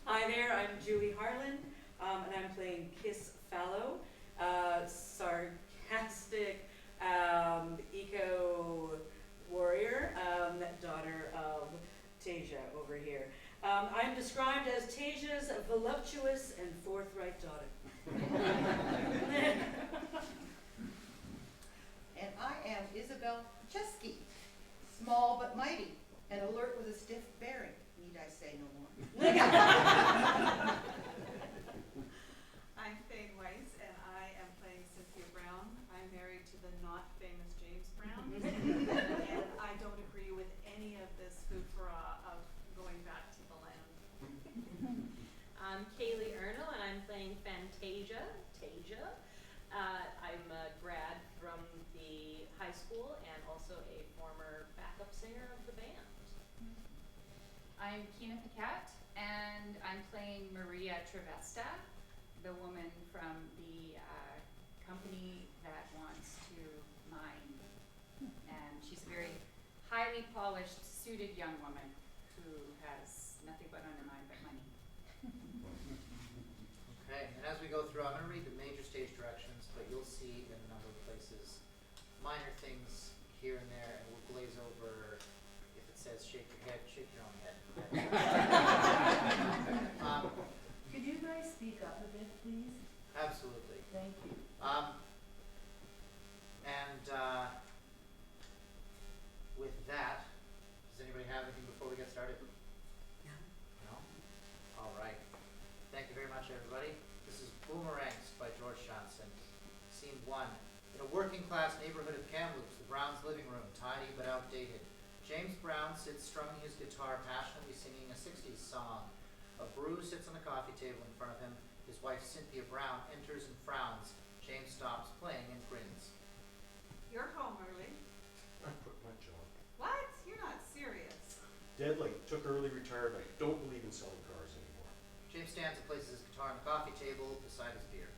Hi there, I'm Julie Harlan, and I'm playing Kiss Fallow, sarcastic eco warrior, daughter of Tasia over here. I'm described as Tasia's voluptuous and forthright daughter. And I am Isabel Chesky, small but mighty, and alert with a stiff bearing. Need I say no more? I'm Faye Weiss, and I am playing Cynthia Brown. I'm married to the not famous James Brown, and I don't agree with any of this food-for-raw of going back to the land. I'm Kaylee Ernal, and I'm playing Fantasia, Tasia. I'm a grad from the high school and also a former backup singer of the band. I'm Kina Paquette, and I'm playing Maria Trevesta, the woman from the company that wants to mine. And she's a very highly polished, suited young woman who has nothing but on her mind but money. Okay, and as we go through, I'm going to read the major stage directions, but you'll see in a number of places minor things here and there, and we'll glaze over. If it says shake your head, shake your own head. Could you guys speak up a bit, please? Absolutely. Thank you. With that, does anybody have anything before we get started? No? All right. Thank you very much, everybody. This is Boomerangs by George Johnson. Scene 1. In a working-class neighborhood of Kamloops, the Browns' living room, tidy but outdated. James Brown sits strumming his guitar, passionately singing a 60s song. A brew sits on the coffee table in front of him. His wife, Cynthia Brown, enters and frowns. James stops playing and grins. You're home early. I quit my job. What? You're not serious. Deadly, took early retirement. Don't believe in selling cars anymore. James stands and places his guitar on the coffee table beside his beer.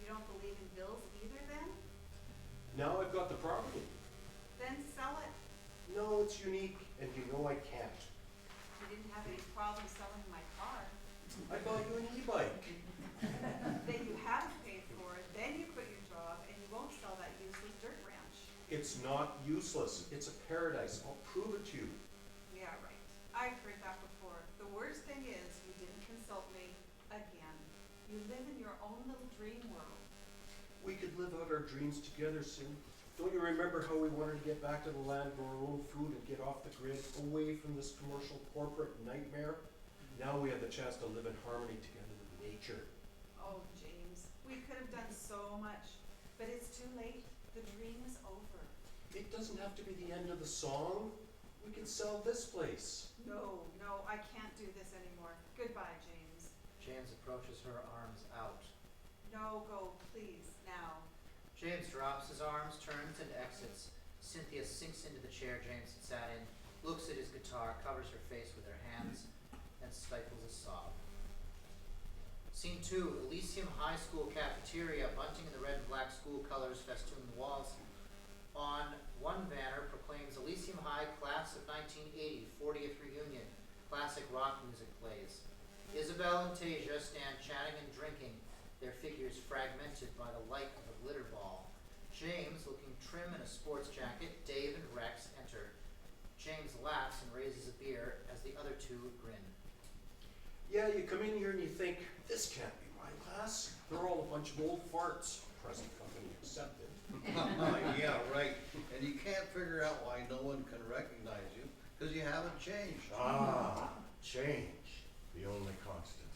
You don't believe in bills either then? Now I've got the property. Then sell it. No, it's unique, and you know I can't. You didn't have any problem selling my car. I bought you an e-bike. Then you haven't paid for it, then you quit your job, and you won't sell that useless dirt ranch. It's not useless. It's a paradise. I'll prove it to you. Yeah, right. I've heard that before. The worst thing is you didn't consult me again. You live in your own little dream world. We could live out our dreams together soon. Don't you remember how we wanted to get back to the land, grow our own food, and get off the grid, away from this commercial corporate nightmare? Now we have the chance to live in harmony together with nature. Oh, James, we could have done so much, but it's too late. The dream is over. It doesn't have to be the end of the song. We can sell this place. No, I can't do this anymore. Goodbye, James. James approaches her, arms out. No, go, please, now. James drops his arms, turns, and exits. Cynthia sinks into the chair James had sat in, looks at his guitar, covers her face with her hands, and stifles a sob. Scene 2, Elysium High School cafeteria. Bunting in the red and black school colors festoon the walls. On one banner proclaims Elysium High Class of 1980, 40th Reunion. Classic rock music plays. Isabel and Tasia stand chatting and drinking, their figures fragmented by the light of a glitter ball. James, looking trim in a sports jacket, Dave and Rex enter. James laughs and raises a beer as the other two grin. Yeah, you come in here and you think, this can't be my class. They're all a bunch of old farts. Present company accepted. Yeah, right. And you can't figure out why no one can recognize you, because you haven't changed. Ah, change. the only constant.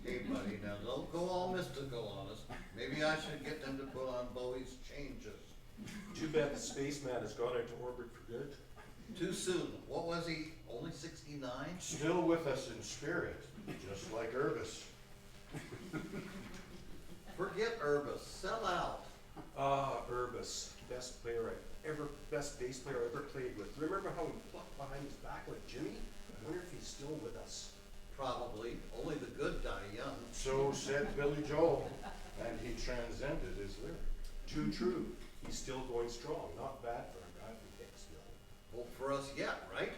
Hey buddy, now don't go all mystical on us. Maybe I should get them to put on Bowie's changes. Too bad the spaceman has gone into orbit for good. Too soon. What was he? Only 69? Still with us in spirit, just like Urbis. Forget Urbis. Sell out. Ah, Urbis, best bass player I ever played with. Remember how he plucked behind his back like Jimmy? I wonder if he's still with us. Probably. Only the good die young. So said Billy Joel, and he transcended his lyric. Too true. He's still going strong. Not bad for a guy from Hicksville. Hope for us yet, right?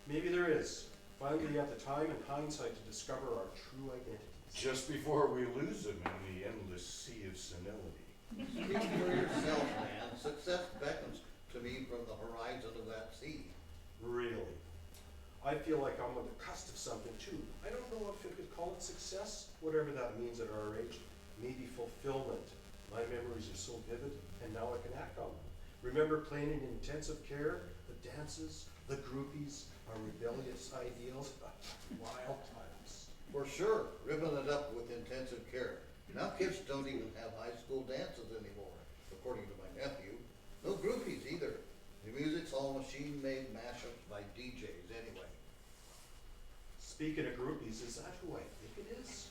Maybe there is. Finally, you have the time and hindsight to discover our true identities. Just before we lose him in the endless sea of senility. Speak for yourself, man. Success beckons to me from the horizon of that sea. Really. I feel like I'm on the cusp of something too. I don't know if you could call it success, whatever that means at our age. Maybe fulfillment. My memories are so vivid, and now I can act on them. Remember playing in intensive care, the dances, the groupies, our rebellious ideals. Wild times. For sure, ripping it up with intensive care. Now kids don't even have high school dances anymore, according to my nephew. No groupies either. The music's all machine-made mashups by DJs anyway. Speaking of groupies, is that who I think it is?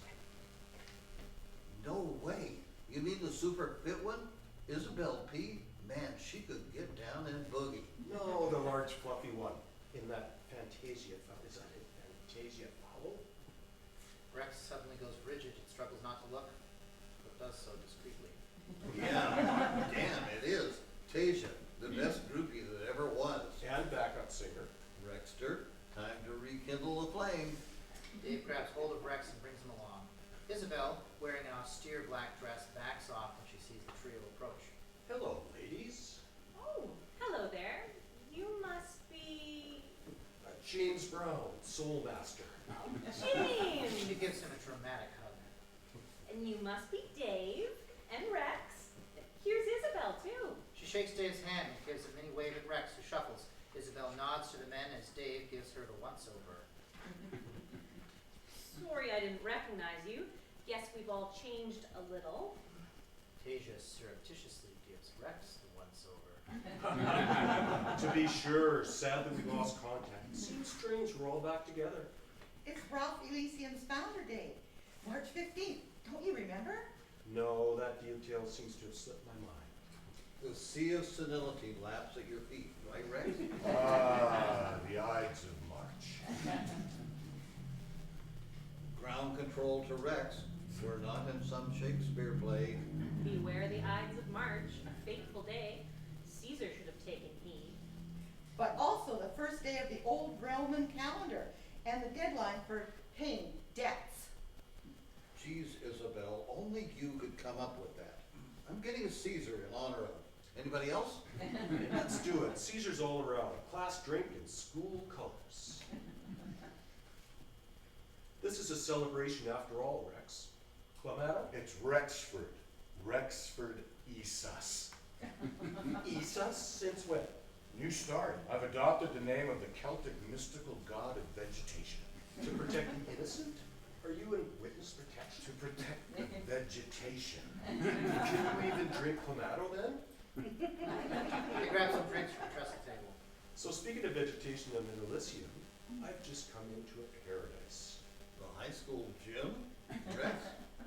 No way. You mean the super fit one? Isabel P? Man, she could get down and boogie. No, the large fluffy one in that Fantasia. Is that it? Fantasia Foul? Rex suddenly goes rigid and struggles not to look, but does so discreetly. Yeah, damn, it is. Tasia, the best groupie that ever was. And backup singer. Rexter, time to rekindle the flame. Dave grabs hold of Rex and brings him along. Isabel, wearing an austere black dress, backs off when she sees the trio approach. Hello, ladies. Oh, hello there. You must be... James Brown, Soul Master. James! She gives him a dramatic hug. And you must be Dave and Rex. Here's Isabel, too. She shakes Dave's hand and gives a mini wave at Rex, who shuffles. Isabel nods to the men as Dave gives her the once-over. Sorry I didn't recognize you. Guess we've all changed a little. Tasia surreptitiously gives Rex the once-over. To be sure, sad that we lost contact. Seems strange we're all back together. It's Ralph Elysium's founder day, March 15th. Don't you remember? No, that detail seems to have slipped my mind. The sea of senility laps at your feet, right, Rex? Ah, the Ides of March. Ground control to Rex. We're not in some Shakespeare play. Beware the Ides of March, a fateful day. Caesar should have taken heed. But also the first day of the old Roman calendar and the deadline for paying debts. Geez, Isabel, only you could come up with that. I'm getting a Caesar in honor of. Anybody else? Let's do it. Caesar's all around. Class drink and school colors. This is a celebration after all, Rex. Clamato? It's Rexford. Rexford Esus. Esus? Since when? New start. I've adopted the name of the Celtic mystical god of vegetation. To protect the innocent? Are you in witness protection? To protect the vegetation. Can you even drink Clamato then? They grab some drinks from the trestle table. So speaking of vegetation and the Elysium, I've just come into a paradise. The high school gym? Rex,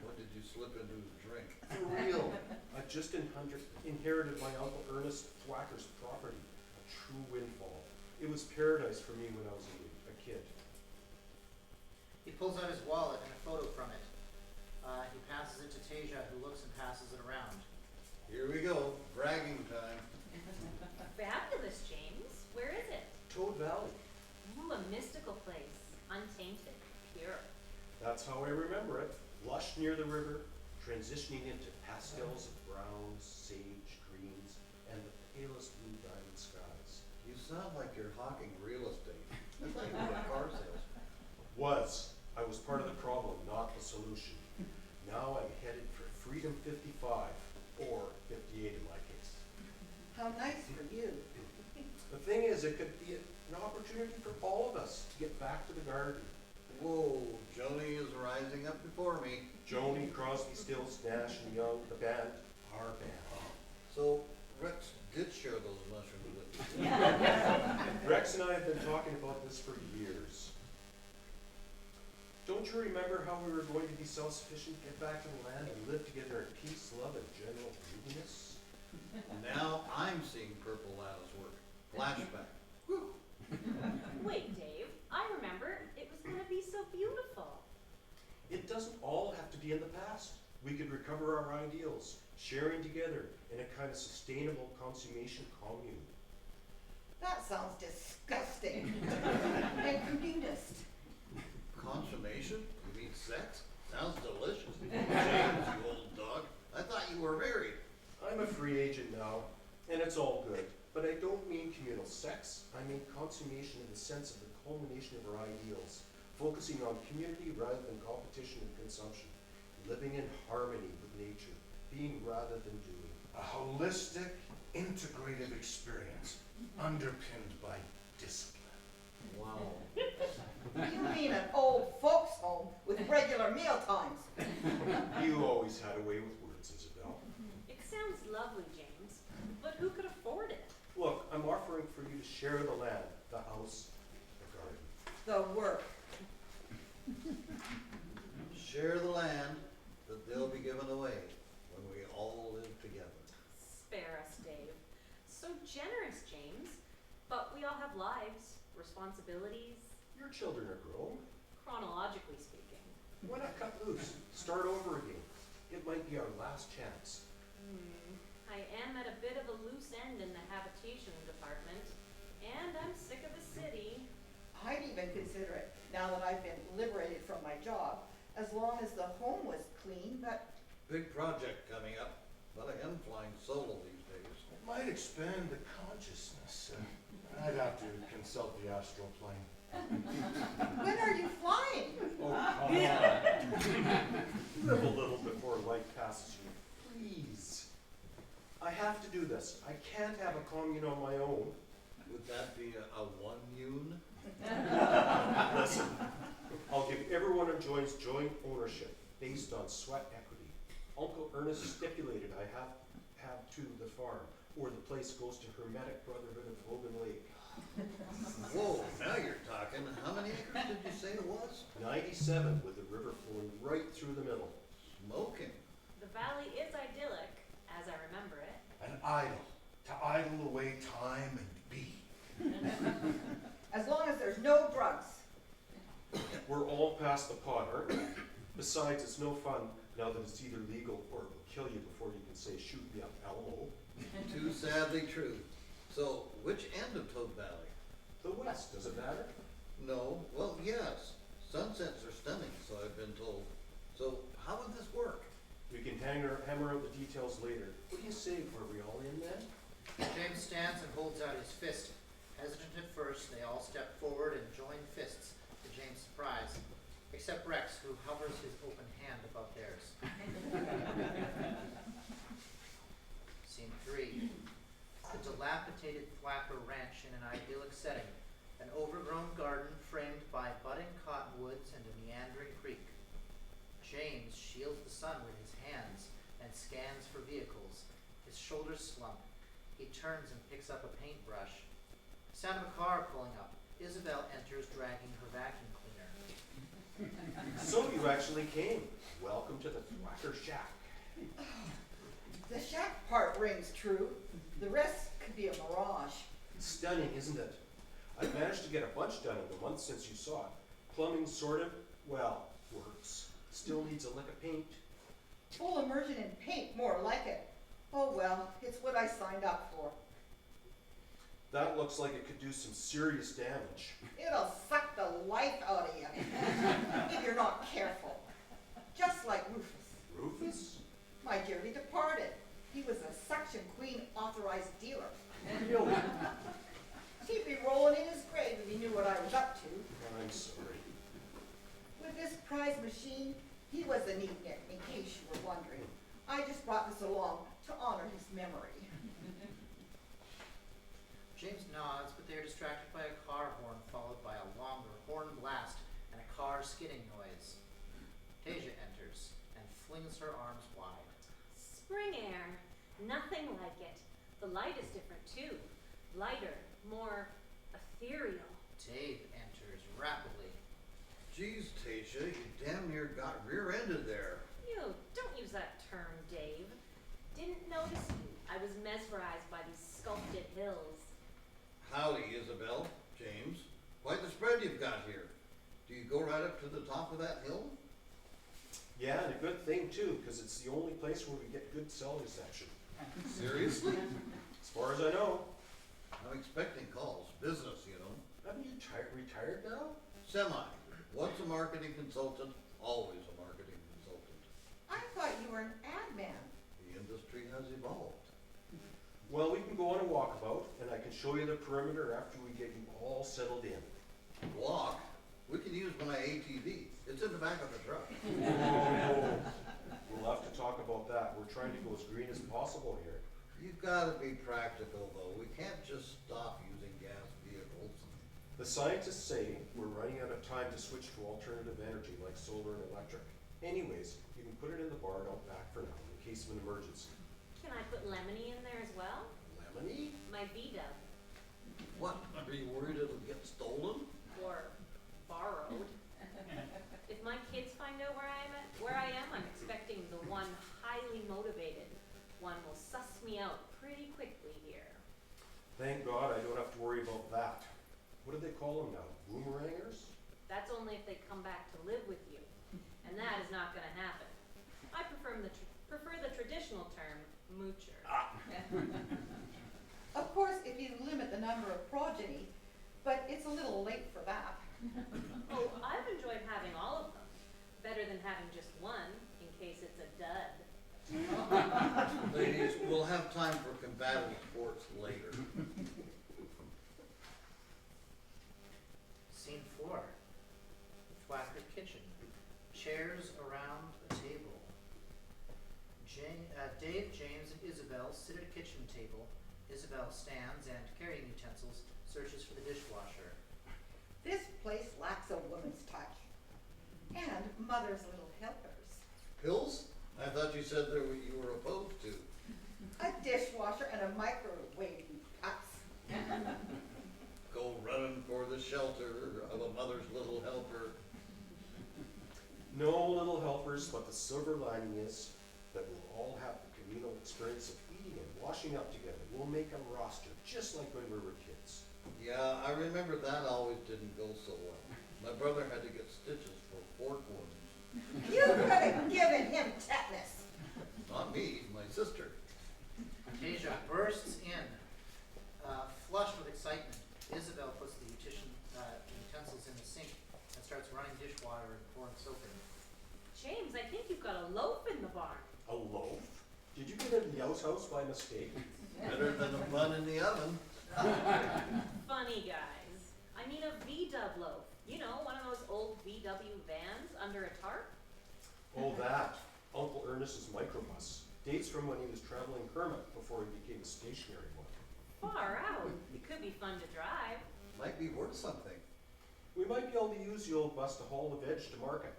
what did you slip into the drink? For real. I've just inherited my Uncle Ernest Thwacker's property. A true windfall. It was paradise for me when I was a kid. He pulls out his wallet and a photo from it. He passes it to Tasia, who looks and passes it around. Here we go, bragging time. Fabulous, James. Where is it? Toad Valley. Ooh, a mystical place. Untainted. Pure. That's how I remember it. Lush near the river, transitioning into pastels of browns, sage, greens, and the palest blue diamond skies. You sound like you're hawking real estate. That's like you're a car salesman. I was part of the problem, not the solution. Now I'm headed for Freedom 55, or 58 in my case. How nice for you. The thing is, it could be an opportunity for all of us to get back to the garden. Whoa, Joni is rising up before me. Joni, Crosby, Stills, Nash and Young, the band, our band. So Rex did share those mushrooms with me. Rex and I have been talking about this for years. Don't you remember how we were going to be self-sufficient, get back to the land, and live together in peace, love, and general happiness? Now I'm seeing Purple Lattice work. Flashback. Whew. Wait, Dave, I remember. It was gonna be so beautiful. It doesn't all have to be in the past. We could recover our ideals, sharing together in a kind of sustainable consummation commune. That sounds disgusting. And communist. Consummation? You mean sex? Sounds delicious. James, you old dog. I thought you were married. I'm a free agent now, and it's all good. But I don't mean communal sex. I mean consummation in the sense of the culmination of our ideals, focusing on community rather than competition and consumption, living in harmony with nature, being rather than doing. A holistic, integrative experience underpinned by discipline. Wow. You mean an old folks home with regular meal times? You always had a way with words, Isabel. It sounds lovely, James, but who could afford it? Look, I'm offering for you to share the land, the house, the garden. The work. Share the land that they'll be given away when we all live together. Spare us, Dave. So generous, James. But we all have lives, responsibilities, Your children are grown. chronologically speaking. Why not cut loose? Start over again. It might be our last chance. I am at a bit of a loose end in the habitation department, and I'm sick of the city. I'd even consider it, now that I've been liberated from my job, as long as the home was clean, but Big project coming up, but I am flying solo these days. It might expand the consciousness. I'd have to consult the astral plane. when are you flying? Oh, come on. Live a little before life passes you. Please. I have to do this. I can't have a commune on my own. Would that be a one-un? Listen, I'll give everyone who joins joint ownership based on sweat equity. Uncle Ernest stipulated I have to the farm, or the place goes to Hermetic Brotherhood of Hogan Lake. Whoa, now you're talking. How many acres did you say it was? 97 with the river flowing right through the middle. Smoking. The valley is idyllic, as I remember it. An idle, to idle away time and be. As long as there's no drugs. We're all past the pot, aren't we? Besides, it's no fun now that it's either legal or it will kill you before you can say, shoot me up, Elmo. Too sadly true. So, which end of Toad Valley? The west, does it matter? No, well, yes. Sunsets are stunning, so I've been told. So, how would this work? We can hammer out the details later. What do you say? Are we all in then? James stands and holds out his fist. Hesitant at first, they all step forward and join fists, to James' surprise, except Rex, who hovers his open hand above theirs. Scene 3. The dilapidated Thwapper Ranch in an idyllic setting. An overgrown garden framed by budding cottonwoods and a meandering creek. James shields the sun with his hands and scans for vehicles. His shoulders slump. He turns and picks up a paintbrush. Sound of a car pulling up. Isabel enters dragging her vacuum cleaner. So you actually came. Welcome to the Thwacker Shack. The shack part rings true. The rest could be a mirage. Stunning, isn't it? I've managed to get a bunch done in the month since you saw it. Plumbing sort of, well, works. Still needs a lick of paint. Full immersion in paint, more like it. Oh well, it's what I signed up for. That looks like it could do some serious damage. It'll suck the life out of you if you're not careful. Just like Rufus, Rufus? my dearly departed. He was a suction queen authorized dealer. Really? He'd be rolling in his grave if he knew what I was up to. I'm sorry. With this prize machine, he was a neatnik, in case you were wondering. I just brought this along to honor his memory. James nods, but they are distracted by a car horn followed by a longer horn blast and a car bizarre skidding noise. Tasia enters and flings her arms wide. Spring air. Nothing like it. The light is different too. Lighter, more ethereal. Dave enters rapidly. Geez, Tasia, you damn near got rear-ended there. You, don't use that term, Dave. Didn't notice you. I was mesmerized by these sculpted hills. Howdy, Isabel, James. Quite the spread you've got here. Do you go right up to the top of that hill? Yeah, and a good thing too, because it's the only place where we get good cell reception. Seriously? As far as I know. I'm expecting calls. Business, you know. Haven't you retired now? Semi. Once a marketing consultant, always a marketing consultant. I thought you were an ad man. The industry has evolved. Well, we can go on a walkabout, and I can show you the perimeter after we get you all settled in. Walk? We can use my ATV. It's in the back of the truck. We'll have to talk about that. We're trying to go as green as possible here. You've got to be practical, though. We can't just stop using gas vehicles. The scientists say we're running out of time to switch to alternative energy like solar and electric. Anyways, you can put it in the barn out back for now in case of an emergency. Can I put Lemony in there as well? Lemony? My V-dub. What? Are you worried it'll get stolen? Or borrowed. If my kids find out where I am, I'm expecting the one highly motivated. One will suss me out pretty quickly here. Thank God I don't have to worry about that. What do they call them now? Boomerangers? That's only if they come back to live with you. And that is not gonna happen. I prefer the traditional term, moocher. Of course, if you limit the number of progeny, but it's a little late for that. Oh, I've enjoyed having all of them. Better than having just one, in case it's a dud. Ladies, we'll have time for combative sports later. Scene 4. Thwacker kitchen. Chairs around a table. Dave, James, and Isabel sit at a kitchen table. Isabel stands and, carrying utensils, searches for the dishwasher. This place lacks a woman's touch. And mother's little helpers. Pills? I thought you said you were opposed to. A dishwasher and a microwave, you pups. Go running for the shelter of a mother's little helper. No little helpers, but the silver lining is that we'll all have the communal experience of eating and washing up together. We'll make a roster, just like when we were kids. Yeah, I remember that always didn't go so well. My brother had to get stitches for fork wounds. You could have given him tetanus. Not me, my sister. Tasia bursts in, flushed with excitement. Isabel puts the utensils in the sink and starts running dishwater and pouring soap in. James, I think you've got a loaf in the barn. A loaf? Did you get it in the outhouse by mistake? Better than a bun in the oven. Funny guys. I mean a V-dub loaf. You know, one of those old VW vans under a tarp. Oh, that. Uncle Ernest's microbus. Dates from when he was traveling Kermit before he became a stationary one. Far out. It could be fun to drive. Might be worth something. We might be able to use the old bus to haul the veg to market.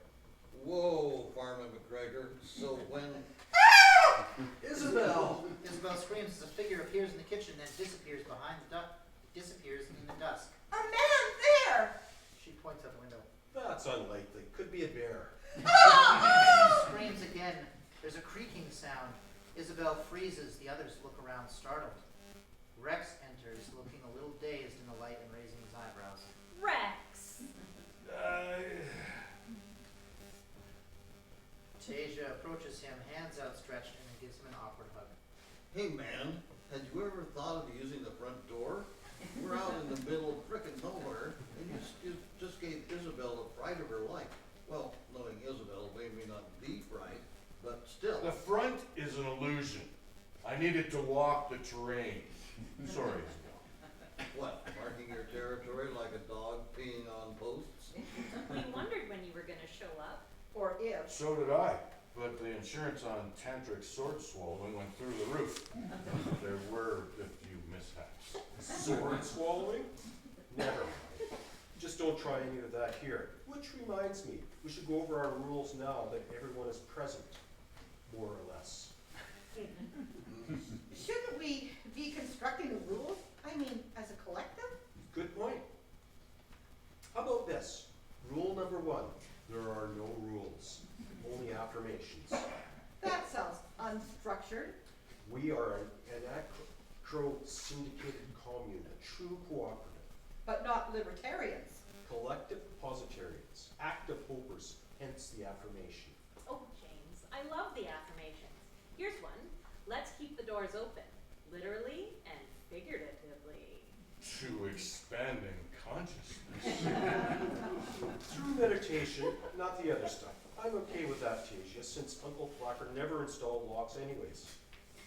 Whoa, Farmer McGregor. So when... Isabel! Isabel screams as a figure appears in the kitchen, then disappears disappears in the dusk. A man there! She points out the window. That's unlikely. Could be a bear. She screams again. There's a creaking sound. Isabel freezes. The others look around, startled. Rex enters, looking a little dazed in the light and raising his eyebrows. Rex! Tasia approaches him, hands outstretched, and then gives him an awkward hug. Hey man, had you ever thought of using the front door? We're out in the middle of frickin' nowhere, and you just gave Isabel the fright of her life. Well, knowing Isabel may not be fright, but still. The front is an illusion. I needed to walk the terrain. Sorry, Isabel. What, marking your territory like a dog peeing on posts? We wondered when you were gonna show up. Or if. So did I, but the insurance on tantric sword swallowing went through the roof. There were a few mishaps. Sword swallowing? Never mind. Just don't try any of that here. Which reminds me, we should go over our rules now that everyone is present, more or less. Shouldn't we be constructing the rules? I mean, as a collective? Good point. How about this? Rule number 1, there are no rules, only affirmations. That sounds unstructured. We are an acro-syndicated commune, a true cooperative. But not libertarians. Collective positarians, active hopers, hence the affirmation. Oh, James, I love the affirmations. Here's one. Let's keep the doors open, literally and figuratively. To expanding consciousness. Through meditation, not the other stuff. I'm okay with that, Tasia, since Uncle Flacker never installed locks anyways.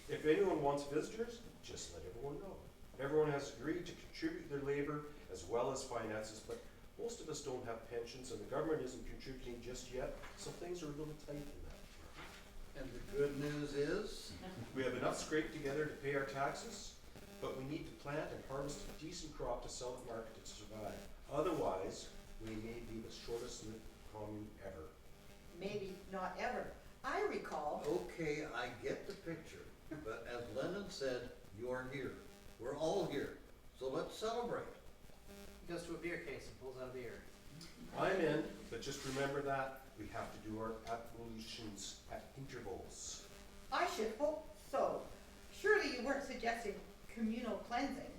If anyone wants visitors, just let everyone know. Everyone has agreed to contribute their labor as well as finances, but most of us don't have pensions and the government isn't contributing just yet, so things are a little tight in that. And the good news is, We have enough scraped together to pay our taxes, but we need to plant and harvest a decent crop to sell at market to survive. Otherwise, we may be the shortest lived commune ever. Maybe not ever. I recall. okay, I get the picture, but as Lennon said, you're here. We're all here, so let's celebrate. He goes to a beer case and pulls out a beer. I'm in, but just remember that we have to do our ablutions at intervals. I should hope so. Surely you weren't suggesting communal cleansing.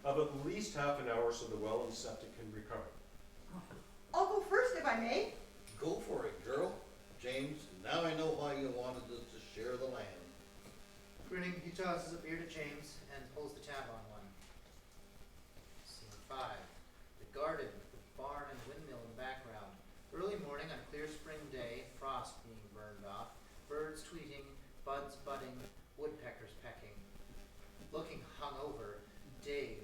Of at least half an hour so the well and septic can recover. I'll go first if I may. Go for it, girl. James, now I know why you wanted us to share the land. Grinning, he tosses a beer to James and pulls the tab on one. Scene 5. The garden with the barn and windmill in the background. Early morning on a clear spring day, frost being burned off, birds tweeting, buds budding, woodpeckers pecking. Looking hungover, Dave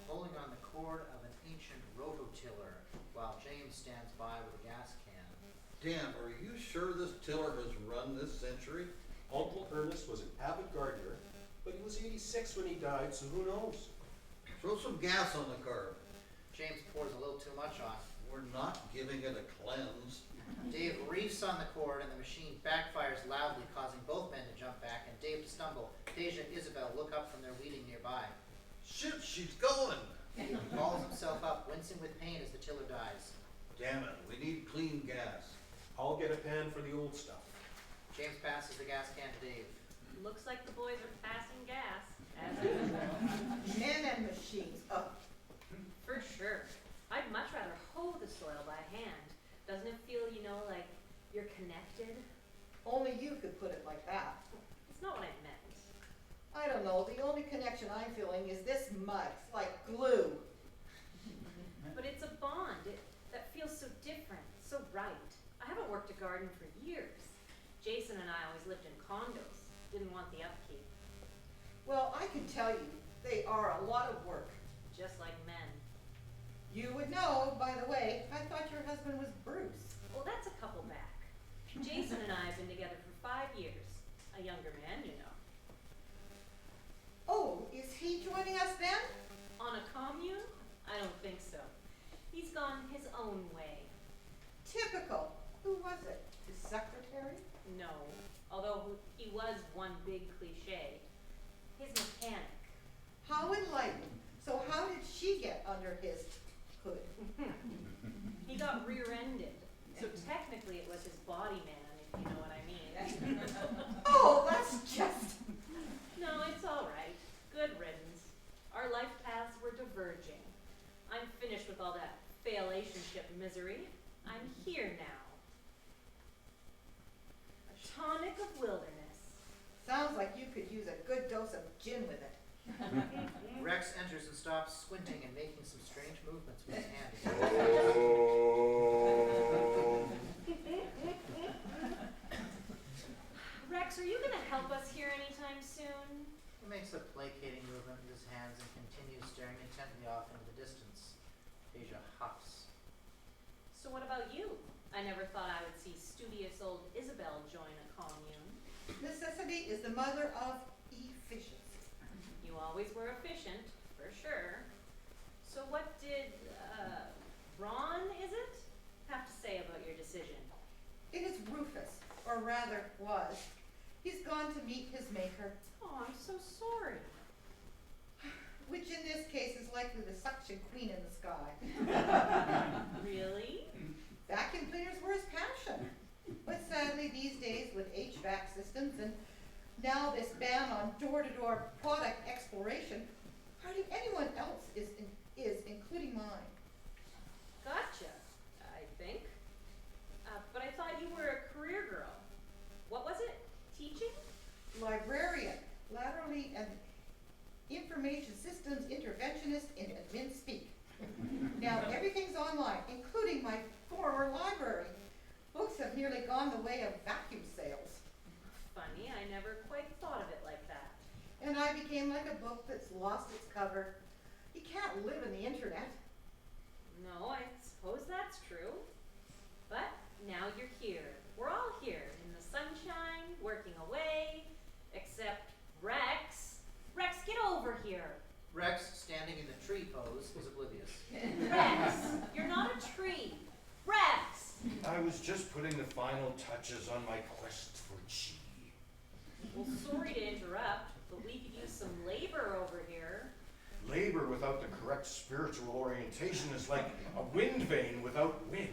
pulling on the cord of an ancient rototiller while James stands by with a gas can. Dan, are you sure this tiller has run this century? Uncle Ernest was an avid gardener, but he was 86 when he died, so who knows? Throw some gas on the carb. James pours a little too much on. We're not giving it a cleanse. Dave reefs on the cord and the machine backfires loudly, causing both men to jump back and Dave to stumble. Deja and Isabel look up from their weeding nearby. Shoot, she's going! Dave hauls himself up, wincing with pain as the tiller dies. Damn it, we need clean gas. I'll get a pan for the old stuff. James passes the gas can to Dave. Looks like the boys are passing gas, as usual. Men and machines. Oh, For sure. I'd much rather hoe the soil by hand. Doesn't it feel, like you're connected? only you could put it like that. It's not what I meant. I don't know, the only connection I'm feeling is this mud. It's like glue. But it's a bond. That feels so different, so right. I haven't worked a garden for years. Jason and I always lived in condos. Didn't want the upkeep. Well, I can tell you, they are a lot of work. Just like men. You would know, by the way, I thought your husband was Bruce. Well, that's a couple back. Jason and I have been together for 5 years. A younger man, Oh, is he joining us then? On a commune? I don't think so. He's gone his own way. Typical. Who was it? His secretary? No, although he was one big cliche. His mechanic. How enlightening. So how did she get under his hood? He got rear-ended. So technically it was his body man, if you know what I mean. Oh, that's just... No, it's all right. Good riddance. Our life paths were diverging. I'm finished with all that fail-ationship misery. I'm here now. A tonic of wilderness. Sounds like you could use a good dose of gin with it. Rex enters and stops, squinting and making some strange movements with his hand. Rex, are you gonna help us here anytime soon? He makes a placating movement with his hands and continues staring intently off into the distance. Deja huffs. So what about you? I never thought I would see studious old Isabel join a commune. Necessity is the mother of efficiency. You always were efficient, for sure. So what did, on to meet his maker, Oh, I'm so sorry. which in this case is likely the suction queen in the sky. Really? Vacuum cleaners were his passion. But sadly, these days with HVAC systems and now this ban on door-to-door product exploration, hardly anyone else is including mine. Gotcha, I think. But I thought you were a career girl. What was it? Teaching? Librarian, laterally and information systems interventionist in admin speak. Now everything's online, including my former library. Books have nearly gone the way of vacuum sales. Funny, I never quite thought of it like that. And I became like a book that's lost its cover. You can't live in the internet. No, I suppose that's true. But now you're here. We're all here in the sunshine, working away, except Rex. Rex, get over here. Rex, standing in the tree pose, is oblivious. Rex, you're not a tree. Rex! I was just putting the final touches on my quest for chi. Well, sorry to interrupt, but we could use some labor over here. Labor without the correct spiritual orientation is like a wind vane without wind.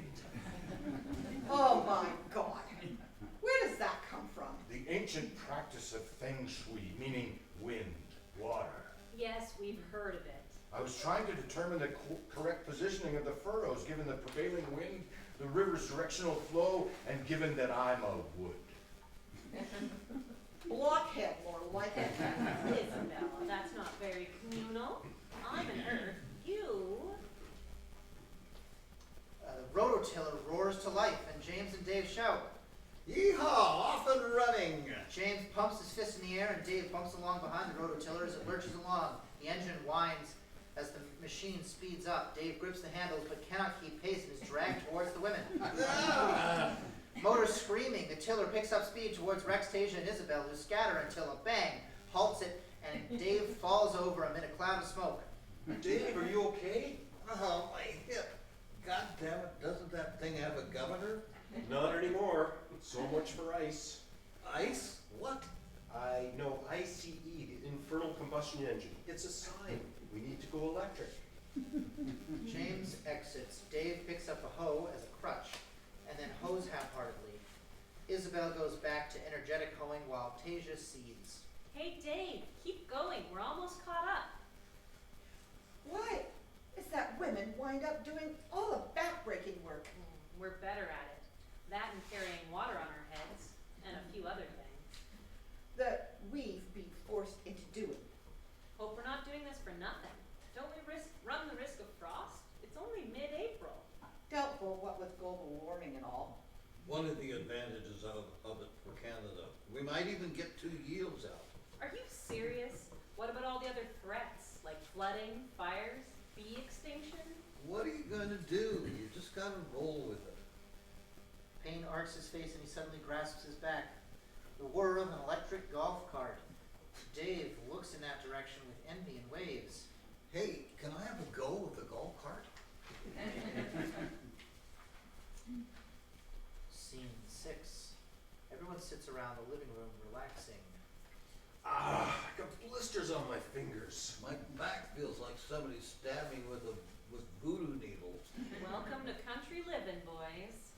Oh my God. Where does that come from? The ancient practice of feng shui, meaning wind, water. Yes, we've heard of it. I was trying to determine the correct positioning of the furrows, given the prevailing wind, the river's directional flow, and given that I'm a wood. Blockhead, more like it. Isabella, that's not very communal. I'm an earth. You... The rototiller roars to life, and James and Dave shout. Yeehaw, off and running. James pumps his fist in the air, and Dave bumps along behind the rototiller as it lurches along. The engine whines as the machine speeds up. Dave grips the handles but cannot keep pace and is dragged towards the women. Motor screaming, the tiller picks up speed towards Rex, Tasia, and Isabel, who scatter until a bang halts it, and Dave falls over amid a cloud of smoke. Dave, are you okay? Oh, my hip. God damn it, doesn't that thing have a governor? Not anymore. So much for ice. Ice? What? I know ICE, the internal combustion engine. It's a sign. We need to go electric. James exits. Dave picks up a hoe as a crutch, and then hoes half-heartedly. Isabel goes back to energetic hoeing while Tasia seeds. Hey, Dave, keep going. We're almost caught up. Why is that women wind up doing all the back-breaking work? We're better at it. That and carrying water on our heads, and a few other things. That we've been forced into doing. Hope we're not doing this for nothing. Don't we run the risk of frost? It's only mid-April. Doubtful what with global warming and all. One of the advantages of it for Canada. We might even get 2 yields out. Are you serious? What about all the other threats, like flooding, fires, bee extinction? What are you going to do? You just got to roll with it. Payne arcs his face and he suddenly grasps his back. The whir of an electric golf cart. Dave looks in that direction with envy and waves. Hey, can I have a go with the golf cart? Scene 6. Everyone sits around the living room relaxing. Ah, I got blisters on my fingers. My back feels like somebody stabbed me with voodoo needles. Welcome to country living, boys.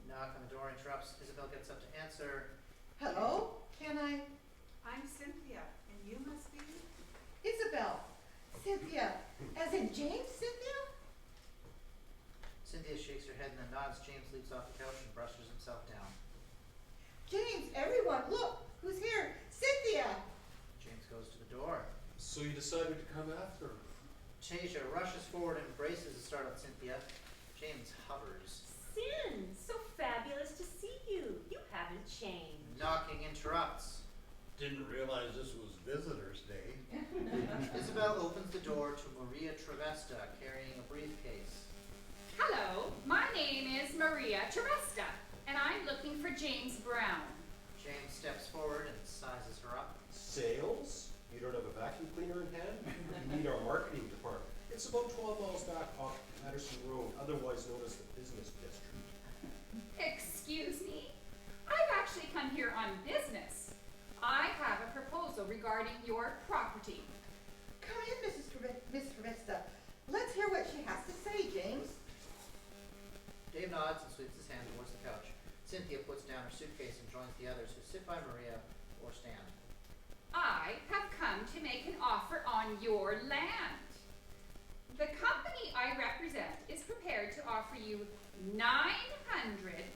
Knock on the door interrupts. Isabel gets up to answer. Hello? Can I? I'm Cynthia, and you must be? Isabel. Cynthia. As in James, Cynthia? Cynthia shakes her head and then nods. James leaps off the couch and brushes himself down. James, everyone, look! Who's here? Cynthia! James goes to the door. So you decided to come after? Tasia rushes forward and embraces the startled Cynthia. James hovers. Sin, so fabulous to see you. You haven't changed. Knocking interrupts. Didn't realize this was Visitors' Day. Isabel opens the door to Maria Trevesta carrying a briefcase. Hello, my name is Maria Teresta, and I'm looking for James Brown. James steps forward and sizes her up. Sales? You don't have a vacuum cleaner in hand? You need our marketing department. It's about 12 miles back off Patterson Road, otherwise known as the business district. Excuse me? I've actually come here on business. I have a proposal regarding your property. Come in, Miss Trevesta. Let's hear what she has to say, James. Dave nods and sweeps his hand towards the couch. Cynthia puts down her suitcase and joins the others who sit by Maria or stand. I have come to make an offer on your land. The company I represent is prepared to offer you $900,000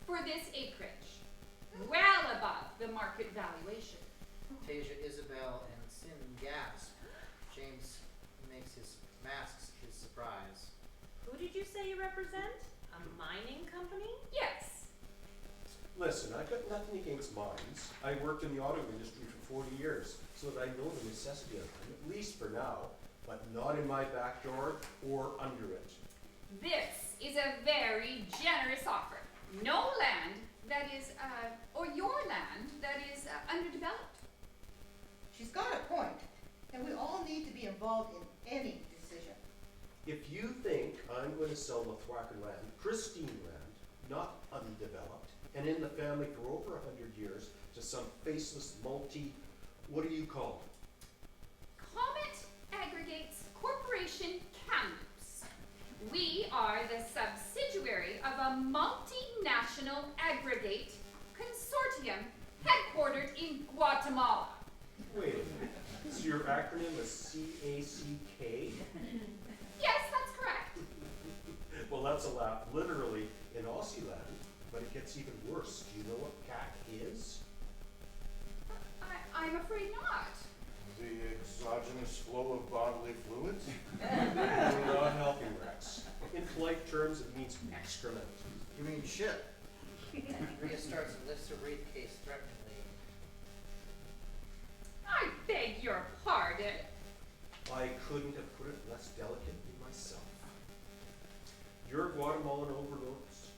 for this acreage, well above the market valuation. Tasia, Isabel, and Sin gasp. James masks his surprise. Who did you say you represent? A mining company? Yes. Listen, I've got nothing against mines. I worked in the auto industry for 40 years, so that I know the necessity of them, at least for now, but not in my back door or under it. This is a very generous offer. No land that is, or your land that is underdeveloped. She's got a point, and we all need to be involved in any decision. If you think I'm going to sell the Thwacker land, pristine land, not undeveloped, and in the family for over 100 years, to some faceless what do you call it? Comet Aggregates Corporation Kamloops. We are the subsidiary of a multinational aggregate consortium headquartered in Guatemala. Wait a minute. So your acronym is CACK? Yes, that's correct. Well, that's a laugh, literally in Aussie land, but it gets even worse. Do you know what CAC is? I'm afraid not. The exogenous flow of bodily fluids? You're not helping, Rex. In polite terms, it means excrement. You mean shit? Maria starts and lifts her briefcase threateningly. I beg your pardon. I couldn't have put it less delicately myself. Your Guatemalan overlords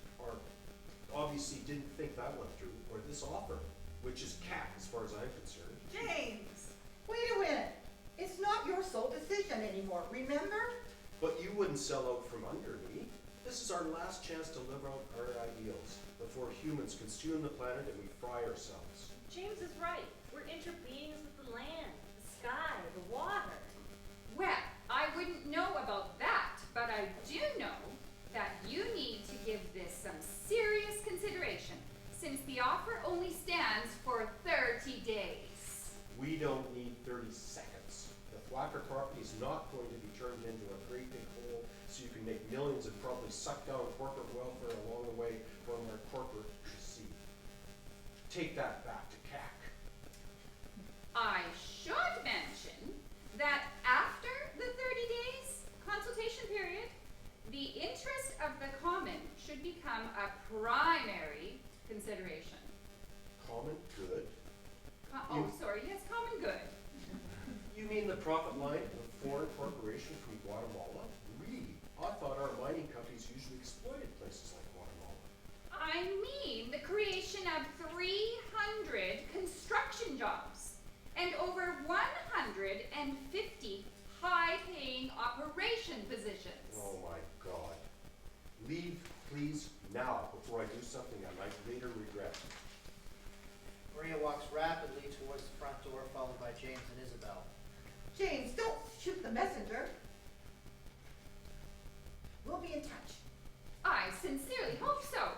obviously didn't think that one through, or this offer, which is CAC as far as I'm concerned. James! Wait a minute. It's not your sole decision anymore, remember? But you wouldn't sell out from under me. This is our last chance to live out our ideals before humans consume the planet and we fry ourselves. James is right. We're interbeings with the land, the sky, the water. Well, I wouldn't know about that, but I do know that you need to give this some serious consideration, since the offer only stands for 30 days. We don't need 30 seconds. The Thwacker property is not going to be turned into a great big hole so you can make millions and probably suck down corporate welfare along the way from our corporate receipt. Take that back to CAC. I should mention that after the 30 days consultation period, the interest of the common should become a primary consideration. Common good? Yes, common good. You mean the profit line of a foreign corporation from Guatemala? Really? I thought our mining companies usually exploited places like Guatemala. I mean the creation of 300 construction jobs and over 150 high-paying operation positions. Oh my God. Leave, please, now, before I do something I might later regret. Maria walks rapidly towards the front door, followed by James and Isabel. James, don't shoot the messenger. We'll be in touch. I sincerely hope so.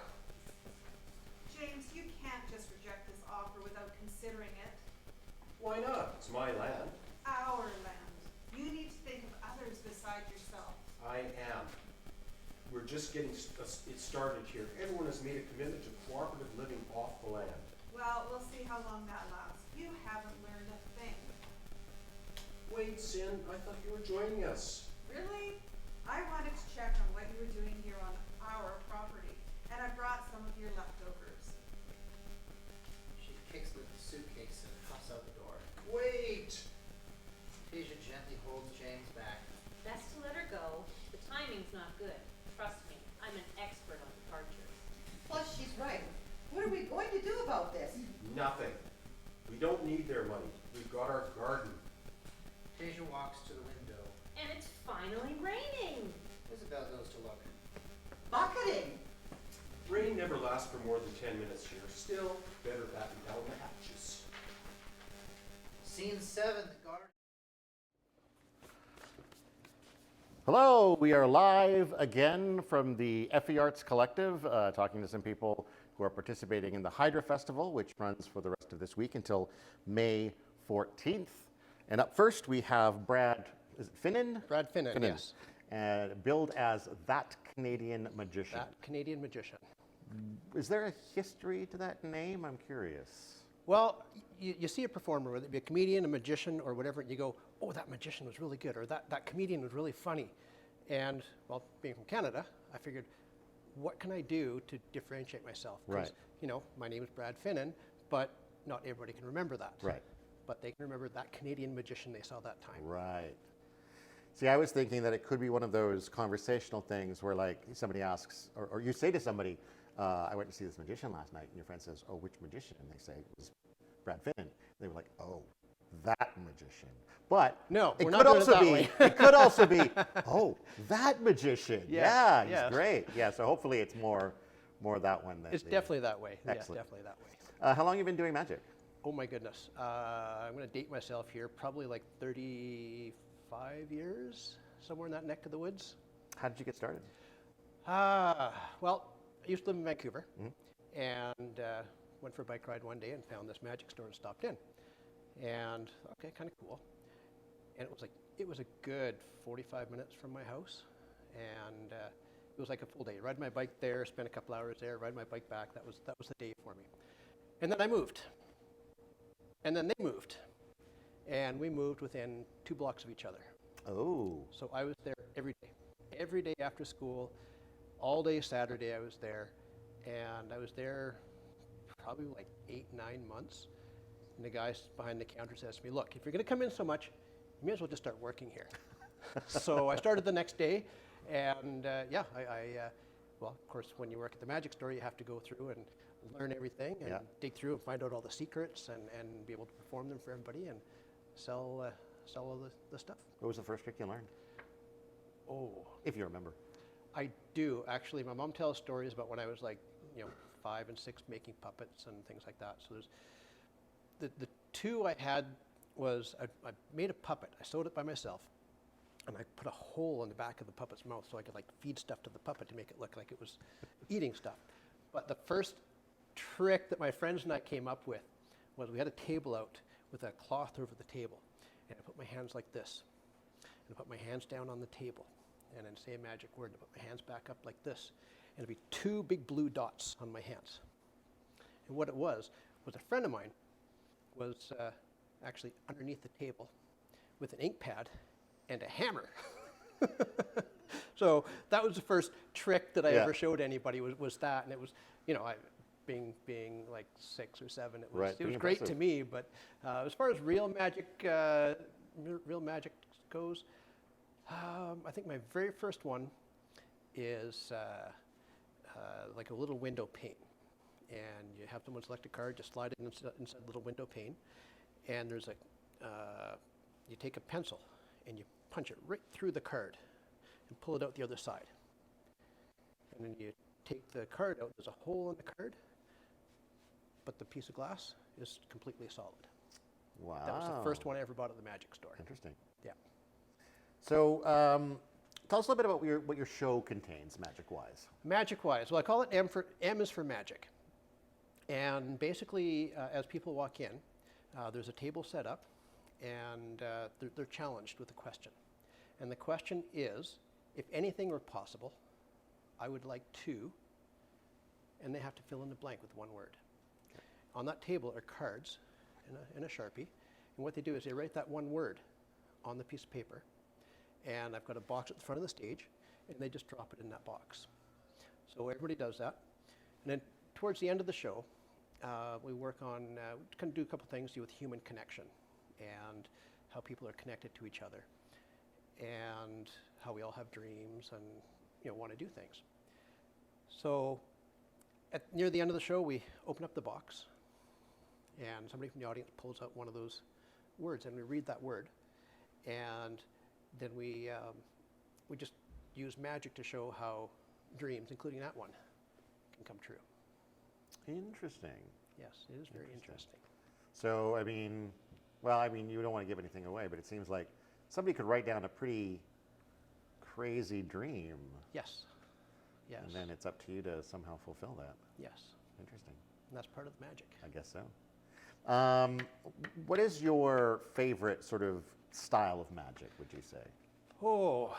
James, you can't just reject this offer without considering it. Why not? It's my land. Our land. You need to think of others besides yourself. I am. We're just getting it started here. Everyone has made a commitment to cooperative living off the land. Well, we'll see how long that lasts. You haven't learned a thing. Wait, Sin, I thought you were joining us. Really? I wanted to check on what you were doing here on our property, and I brought some of your leftovers. She kicks the suitcase and hops out the door. Wait! Tasia gently holds James back. Best to let her go. The timing's not good. Trust me, I'm an expert on departures. Plus, she's right. What are we going to do about this? Nothing. We don't need their money. We've got our garden. Tasia walks to the window. And it's finally raining. Isabel goes to look. Bucketing. Rain never lasts for more than 10 minutes here. Still, better batten down the hatches. Scene 7, the garden. Hello, we are live again from the FE Arts Collective, talking to some people who are participating in the Hydra Festival, which runs for the rest of this week until May 14th. And up first, we have Brad, is it Finnan? Brad Finnan, yes. Billed as That Canadian Magician. That Canadian Magician. Is there a history to that name? I'm curious. Well, you see a performer, whether it be a comedian, a magician, or whatever, and you go, oh, that magician was really good, or that comedian was really funny. And, well, being from Canada, I figured, what can I do to differentiate myself? 'Cause, Right. you know, my name is Brad Finnan, but not everybody can remember that. Right. But they can remember that Canadian magician they saw that time. Right. See, I was thinking that it could be one of those conversational things where, like, somebody asks, or you say to somebody, I went to see this magician last night, and your friend says, oh, which magician? And they say, it was Brad Finnan. They were like, oh, that magician. But No, it we're could not doing it also that be, way. it could also be, oh, that magician. Yes, Yeah, he's yes. great. Yeah, so hopefully it's more that one. It's definitely that way. Excellent. Yeah, definitely that way. How long have you been doing magic? Oh my goodness. I'm going to date myself here, probably like 35 years, somewhere in that neck of the woods. How did you get started? Well, I used to live in Vancouver, and went for a bike ride one day and found this magic store and stopped in. And, okay, kind of cool. And it was a good 45 minutes from my house, and it was like a full day. Ride my bike there, spend a couple hours there, ride my bike back. That was the day for me. And then I moved. And then they moved. And we moved within 2 blocks of each other. Oh. So I was there every day. Every day after school, all day Saturday I was there. And I was there probably like 8, 9 months. And the guy behind the counter says to me, look, if you're going to come in so much, you may as well just start working here. So I started the next day. And well, of course, when you work at the magic store, you have to go through and learn everything and dig through and find out all the secrets and be able to perform them for everybody and sell all the stuff. What was the first trick you learned? Oh. If you remember. I do, actually. My mom tells stories about when I was like, 5 and 6 making puppets and things like that. So there's the 2 I had was I made a puppet. I sewed it by myself. And I put a hole in the back of the puppet's mouth so I could like feed stuff to the puppet to make it look like it was eating stuff. But the first trick that my friends and I came up with was we had a table out with a cloth over the table. And I put my hands like this. And I put my hands down on the table. And then say a magic word. And I put my hands back up like this. And it'd be 2 big blue dots on my hands. And what it was a friend of mine was actually underneath the table with an ink pad and a hammer. So that was the first trick that I ever showed anybody was that. And it was, I being like 6 or 7, it was great to me. But as far as real magic goes, I think my very first one is like a little window pane. And you have someone select a card, just slide it inside the little window pane. And there's you take a pencil and you punch it right through the card and pull it out the other side. And then you take the card out, there's a hole in the card, but the piece of glass is completely solid. Wow. That was the first one I ever bought at the magic store. Interesting. Yeah. So tell us a little bit about what your show contains, magic-wise. Magic-wise, well, I call it M is for magic. And basically, as people walk in, there's a table set up, and they're challenged with a question. And the question is, if anything were possible, I would like to, and they have to fill in the blank with one word. Okay. On that table are cards and a Sharpie, and what they do is they write that one word on the piece of paper, and I've got a box at the front of the stage, and they just drop it in that box. So everybody does that, and then towards the end of the show, we work on, kind of do a couple things to do with human connection and how people are connected to each other and how we all have dreams and want to do things. So near the end of the show, we open up the box and somebody from the audience pulls out one of those words and we read that word, and then we just use magic to show how dreams, including that one, can come true. Interesting. Yes, it is very interesting. So, I mean, well, I mean, you don't want to give anything away, but it seems like somebody could write down a pretty crazy dream. Yes. Yes. And then it's up to you to somehow fulfill that. Yes. Interesting. And that's part of the magic. I guess so. What is your favorite sort of style of magic, would you say? Oh,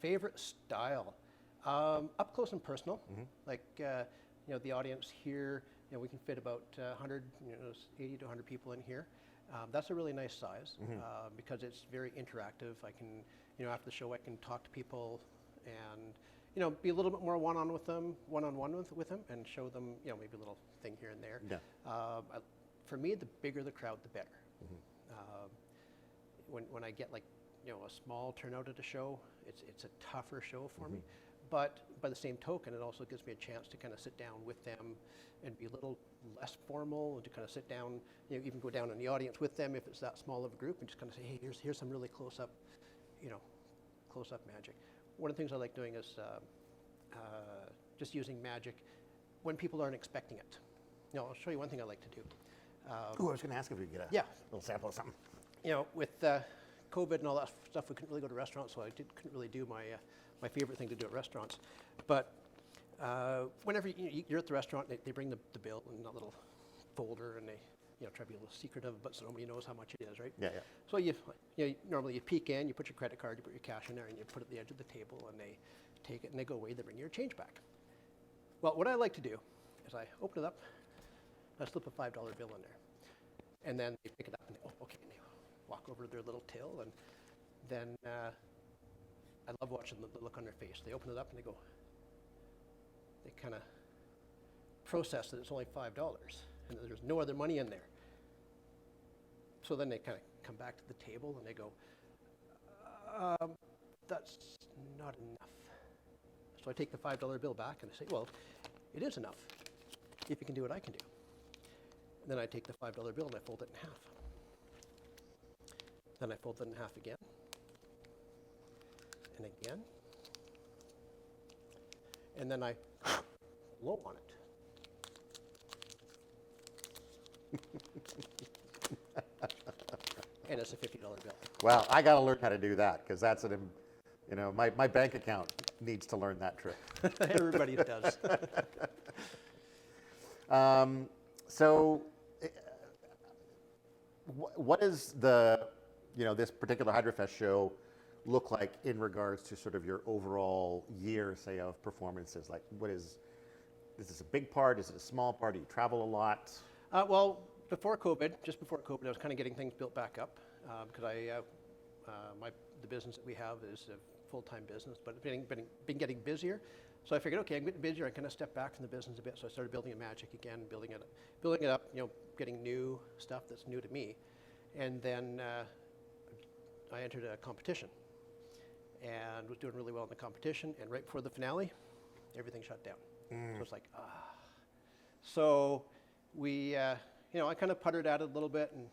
favorite style. Up close and personal. Like, the audience here, we can fit about 100, 80 to 100 people in here. That's a really nice size because it's very interactive. I can, after the show, I can talk to people and, be a little bit more one-on-one with them and show them, maybe a little thing here and there. Yeah. For me, the bigger the crowd, the better. When I get like, a small turnout at a show, it's a tougher show for me. But by the same token, it also gives me a chance to kind of sit down with them and be a little less formal and to kind of sit down, even go down in the audience with them if it's that small of a group and just kind of say, hey, here's some really close-up, close-up magic. One of the things I like doing is just using magic when people aren't expecting it. I'll show you one thing I like to do. I was going to ask if we could get a little sample of something. With COVID and all that stuff, we couldn't really go to restaurants, so I couldn't really do my favorite thing to do at restaurants. But whenever you're at the restaurant, they bring the bill in a little folder, and they try to be a little secretive, but so nobody knows how much it is, right? Yeah, yeah. So normally you peek in, you put your credit card, you put your cash in there, and you put it at the edge of the table, and they take it and they go away. They bring your change back. Well, what I like to do is I open it up, I slip a $5 bill in there, and then they pick it up and okay, and they walk over to their little till, and then I love watching the look on their face. They open it up and they kind of process that it's only $5 and that there's no other money in there. So then they kind of come back to the table and they go, that's not enough. So I take the $5 bill back and I say, well, it is enough if you can do what I can do. And then I take the $5 bill and I fold it in half. Then I fold it in half again. And again. And then I blow on it. And it's a $50 bill. Well, I got to learn how to do that because that's my bank account needs to learn that trick. Everybody does. So, what is this particular HydroFest show look like in regards to sort of your overall year, say, of performances? Like, is this a big part? Is it a small part? Do you travel a lot? Well, just before COVID, I was kind of getting things built back up because the business that we have is a full-time business, but been getting busier. So I figured, okay, I'm getting busier. I kind of stepped back from the business a bit. So I started building a magic again, building it up, getting new stuff that's new to me. And then I entered a competition and was doing really well in the competition. And right before the finale, everything shut down. So it's like, So we, I kind of puttered at it a little bit, and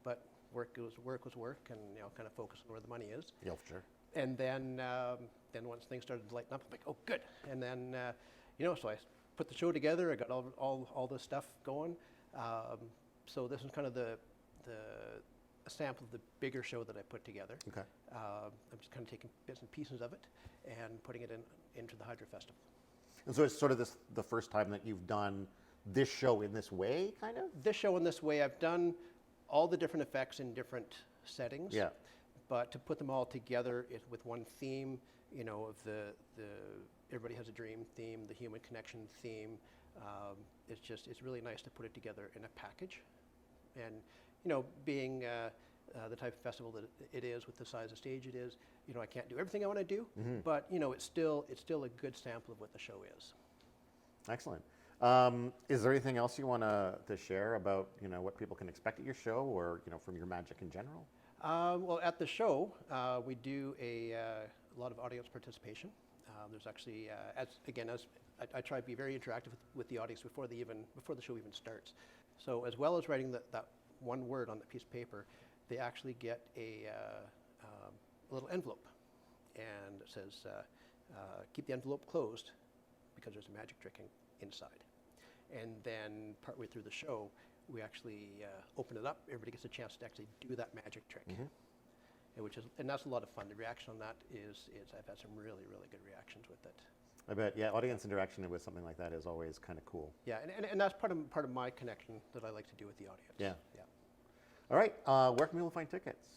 but work was work, and kind of focus on where the money is. Yeah, for sure. And then once things started to lighten up, I'm like, oh, good. And then, so I put the show together. I got all the stuff going. So this is kind of a sample of the bigger show that I put together. Okay. I'm just kind of taking bits and pieces of it and putting it into the Hydro Festival. And so it's sort of the first time that you've done this show in this way, kind of? This show in this way, I've done all the different effects in different settings. Yeah. But to put them all together with one theme, of the everybody has a dream theme, the human connection theme, it's really nice to put it together in a package. And, being the type of festival that it is with the size of stage it is, I can't do everything I want to do, but, it's still a good sample of what the show is. Excellent. Is there anything else you want to share about, what people can expect at your show or, from your magic in general? Well, at the show, we do a lot of audience participation. There's actually, I try to be very interactive with the audience before the show even starts. So as well as writing that one word on the piece of paper, they actually get a little envelope, and it says, keep the envelope closed because there's a magic trick inside. And then partway through the show, we actually open it up. Everybody gets a chance to actually do that magic trick, and that's a lot of fun. The reaction on that is I've had some really, really good reactions with it. I bet, yeah, audience interaction with something like that is always kind of cool. Yeah, and that's part of my connection that I like to do with the audience. Yeah. Yeah. All right, where can people find tickets?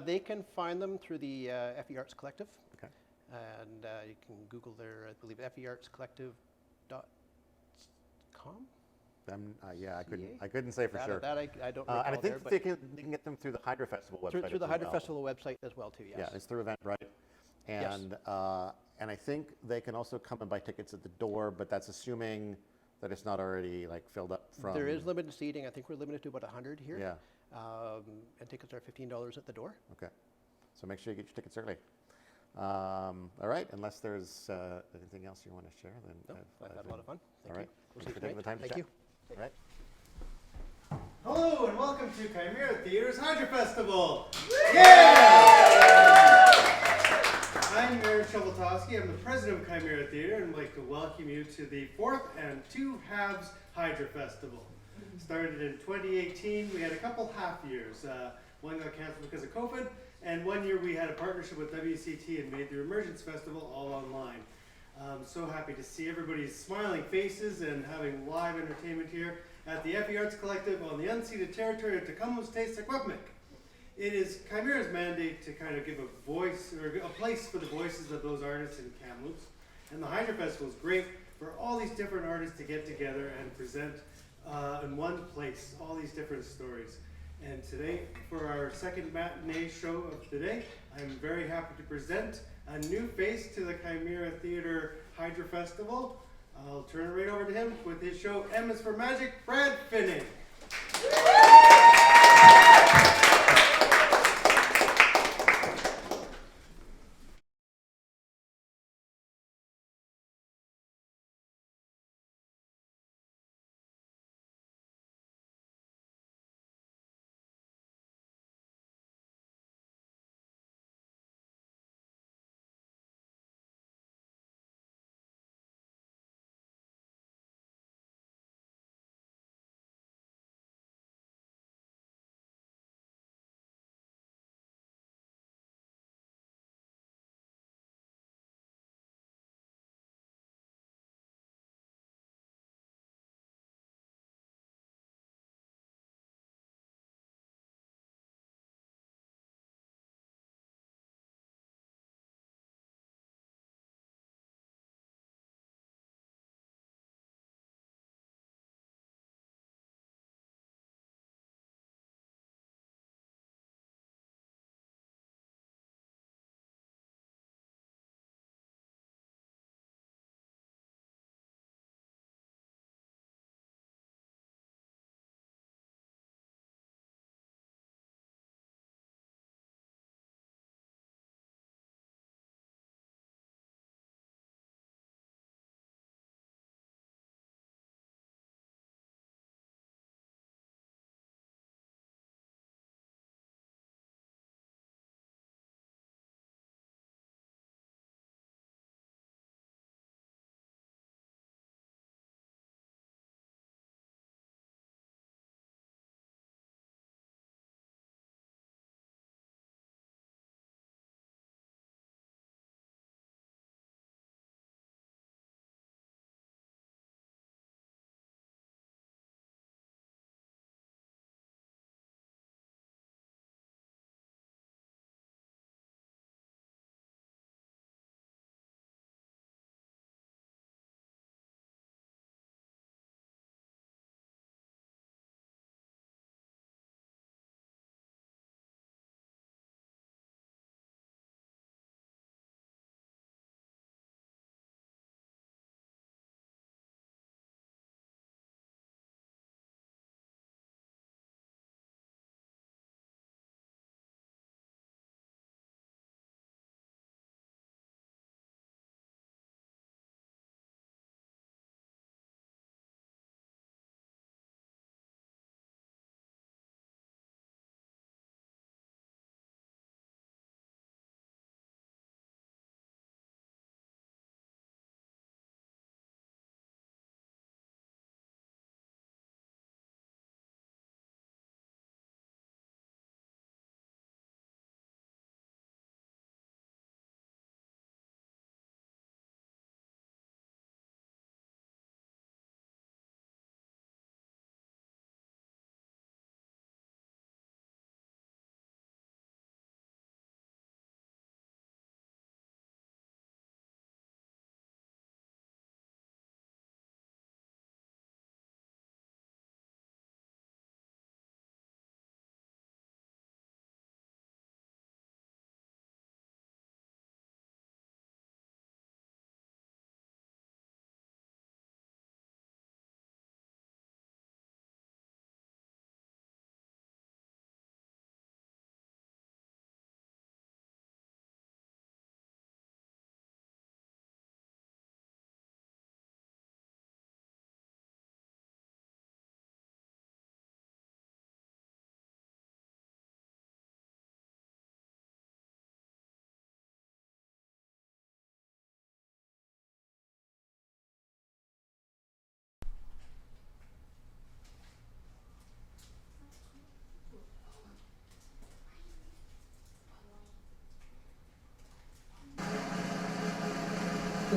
They can find them through the FE Arts Collective. Okay. And you can Google their, I believe, feartscollective.com. Yeah, I couldn't say for sure. That I don't recall and I think there, that but they can get them through the Hydra Festival website. through the as Hydra well. Festival website as well too. Yes. Yeah, it's through Eventbrite, and and I think they can also come and buy tickets at the door, but that's assuming that it's not already like filled up from. There is limited seating. I think we're limited to about 100 here. Yeah. And tickets are $15 at the door. Okay, so make sure you get your tickets early. All right, unless there's anything else you want to share, then No, I've had a lot of fun. Thank all right, you. We'll thanks see for you taking the tonight. time to Thank chat. you. All right. Hello and welcome to Chimera Theater's Hydra Festival. Yeah! I'm Aaron Shoveltowski. I'm the president of Chimera Theater and would like to welcome you to the 4th and 2 halves Hydra Festival. Started in 2018. We had a couple half years. One got canceled because of COVID, and 1 year we had a partnership with WCT and made the Emergence Festival all online. I'm so happy to see everybody's smiling faces and having live entertainment here at the FE Arts Collective on the unceded territory of Kamloops, Secwepemc. It is Chimera's mandate to kind of give a voice, or a place for the voices of those artists in Kamloops. And the Hydra Festival is great for all these different artists to get together and present in one place all these different stories. And today, for our second matinee show of the day, I'm very happy to present a new face to the Chimera Theater Hydra Festival. I'll turn it right over to him with his show M is for Magic, Brad Finney.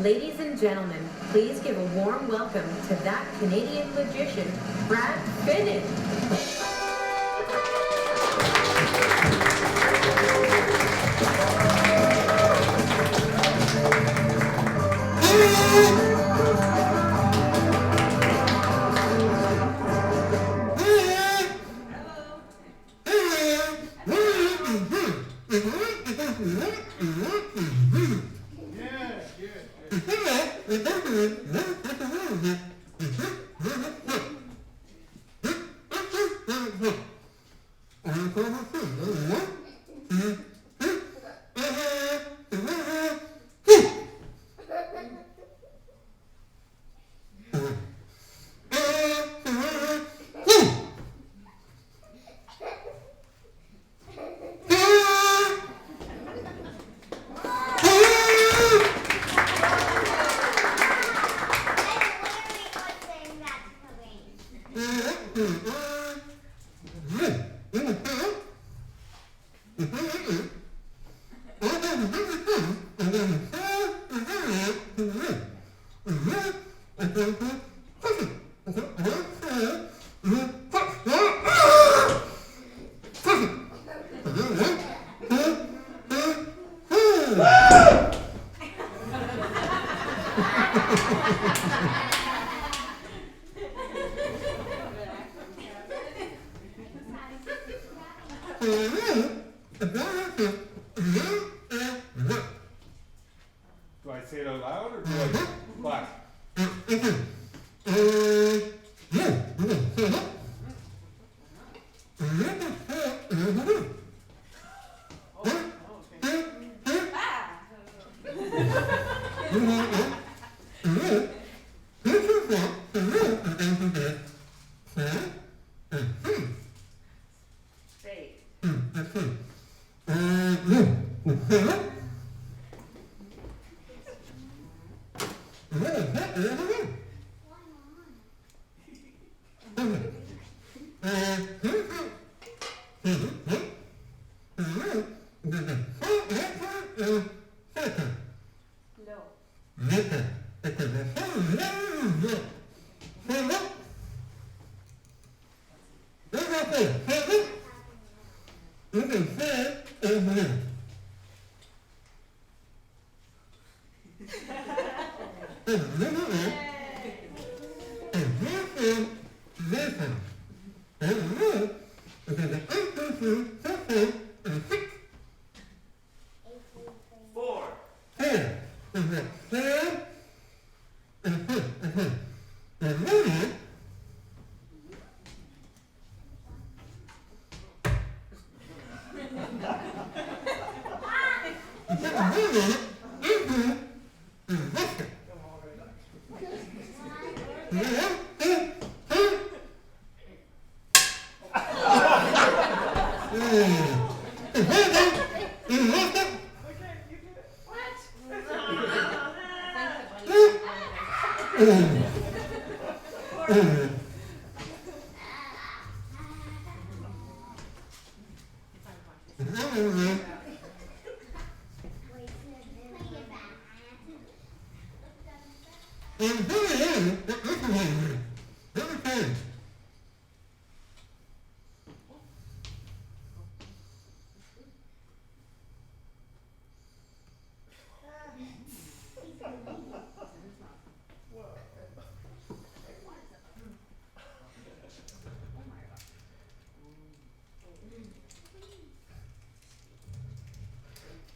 Ladies and gentlemen, please give a warm welcome to that Canadian magician, Brad Finnan. Do I say it out loud or do I clap?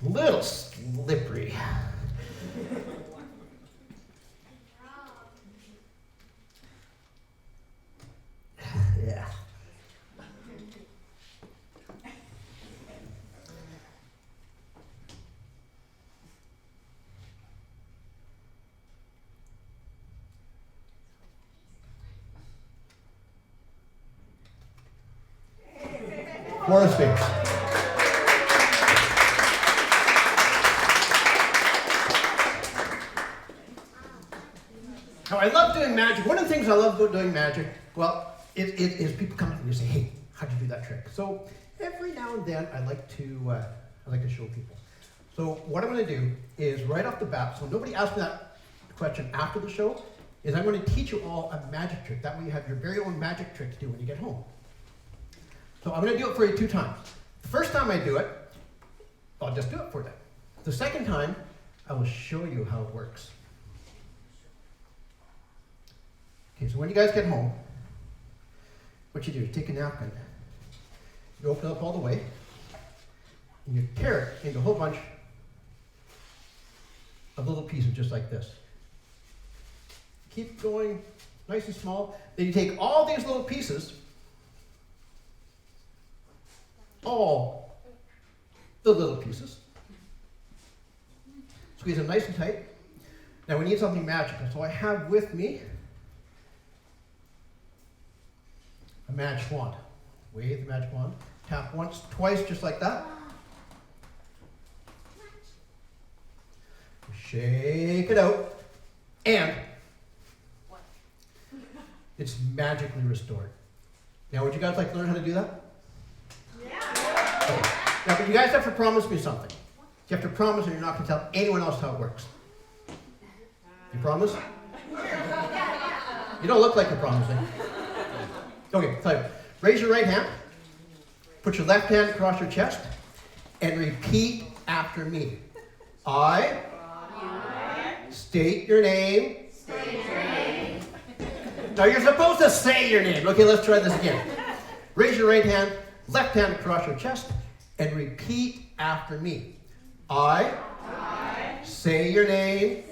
Little slippery. Yeah. Floor space. Now, I love doing magic. One of the things I love about doing magic, well, is people come up and you say, hey, how'd you do that trick? So every now and then I like to show people. So what I'm going to do is right off the bat, so nobody asks me that question after the show is I'm going to teach you all a magic trick. That way you have your very own magic trick to do when you get home. So I'm going to do it for you 2 times. The first time I do it, I'll just do it for them. The second time, I will show you how it works. Okay, so when you guys get home, what you do is take a napkin, you open it up all the way, and you tear it into a whole bunch of little pieces just like this. Keep going nice and small. Then you take all these little pieces, all the little pieces, squeeze them nice and tight. Now we need something magical. So I have with me a magic wand. Wave the magic wand. Tap once, twice, just like that. Shake it out. And it's magically restored. Now would you guys like to learn how to do that? Yeah. Okay. Now, but you guys have to promise me something. You have to promise that you're not going to tell anyone else how it works. You promise? You don't look like you're promising. Okay, so raise your right hand, put your left hand across your chest, and repeat after me. I state your name. Now you're supposed to say your name. Okay, let's try this again. Raise your right hand, left hand across your chest, and repeat after me. I say your name.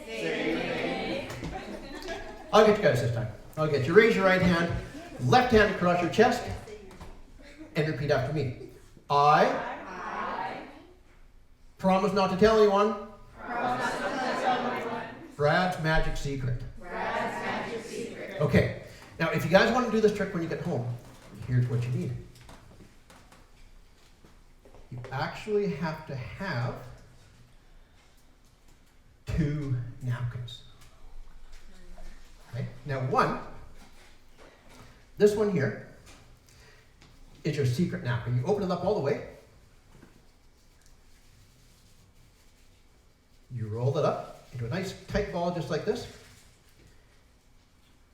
I'll get you guys this time. I'll get you. Raise your right hand, left hand across your chest, and repeat after me. I promise not to tell anyone. Brad's magic secret. Okay. Now, if you guys want to do this trick when you get home, here's what you need. You actually have to have 2 napkins. Okay? Now, this one here is your secret napkin. You open it up all the way. You roll it up into a nice tight ball just like this.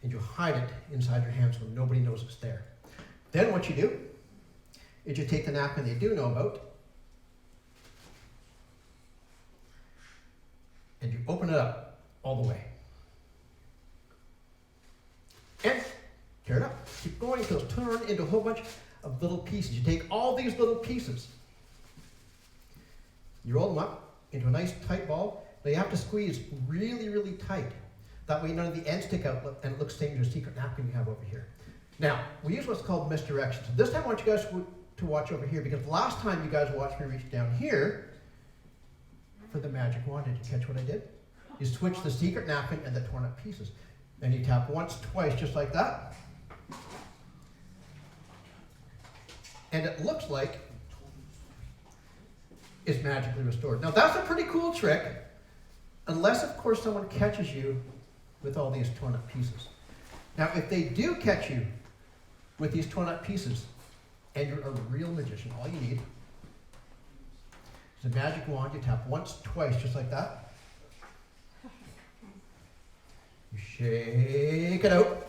And you hide it inside your hand so nobody knows it's there. Then what you do is you take the napkin they do know about and you open it up all the way. And tear it up. Keep going until it's turned into a whole bunch of little pieces. You take all these little pieces, you roll them up into a nice tight ball. Now you have to squeeze really, really tight. That way none of the ends stick out and it looks the same as your secret napkin you have over here. Now, we use what's called misdirection. So this time I want you guys to watch over here because last time you guys watched me reach down here for the magic wand. Did you catch what I did? You switch the secret napkin and the torn up pieces. Then you tap once, twice, just like that. And it looks like it's magically restored. Now that's a pretty cool trick, unless of course someone catches you with all these torn up pieces. Now if they do catch you with these torn up pieces, and you're a real magician, all you need is a magic wand. You tap once, twice, just like that. You shake it out.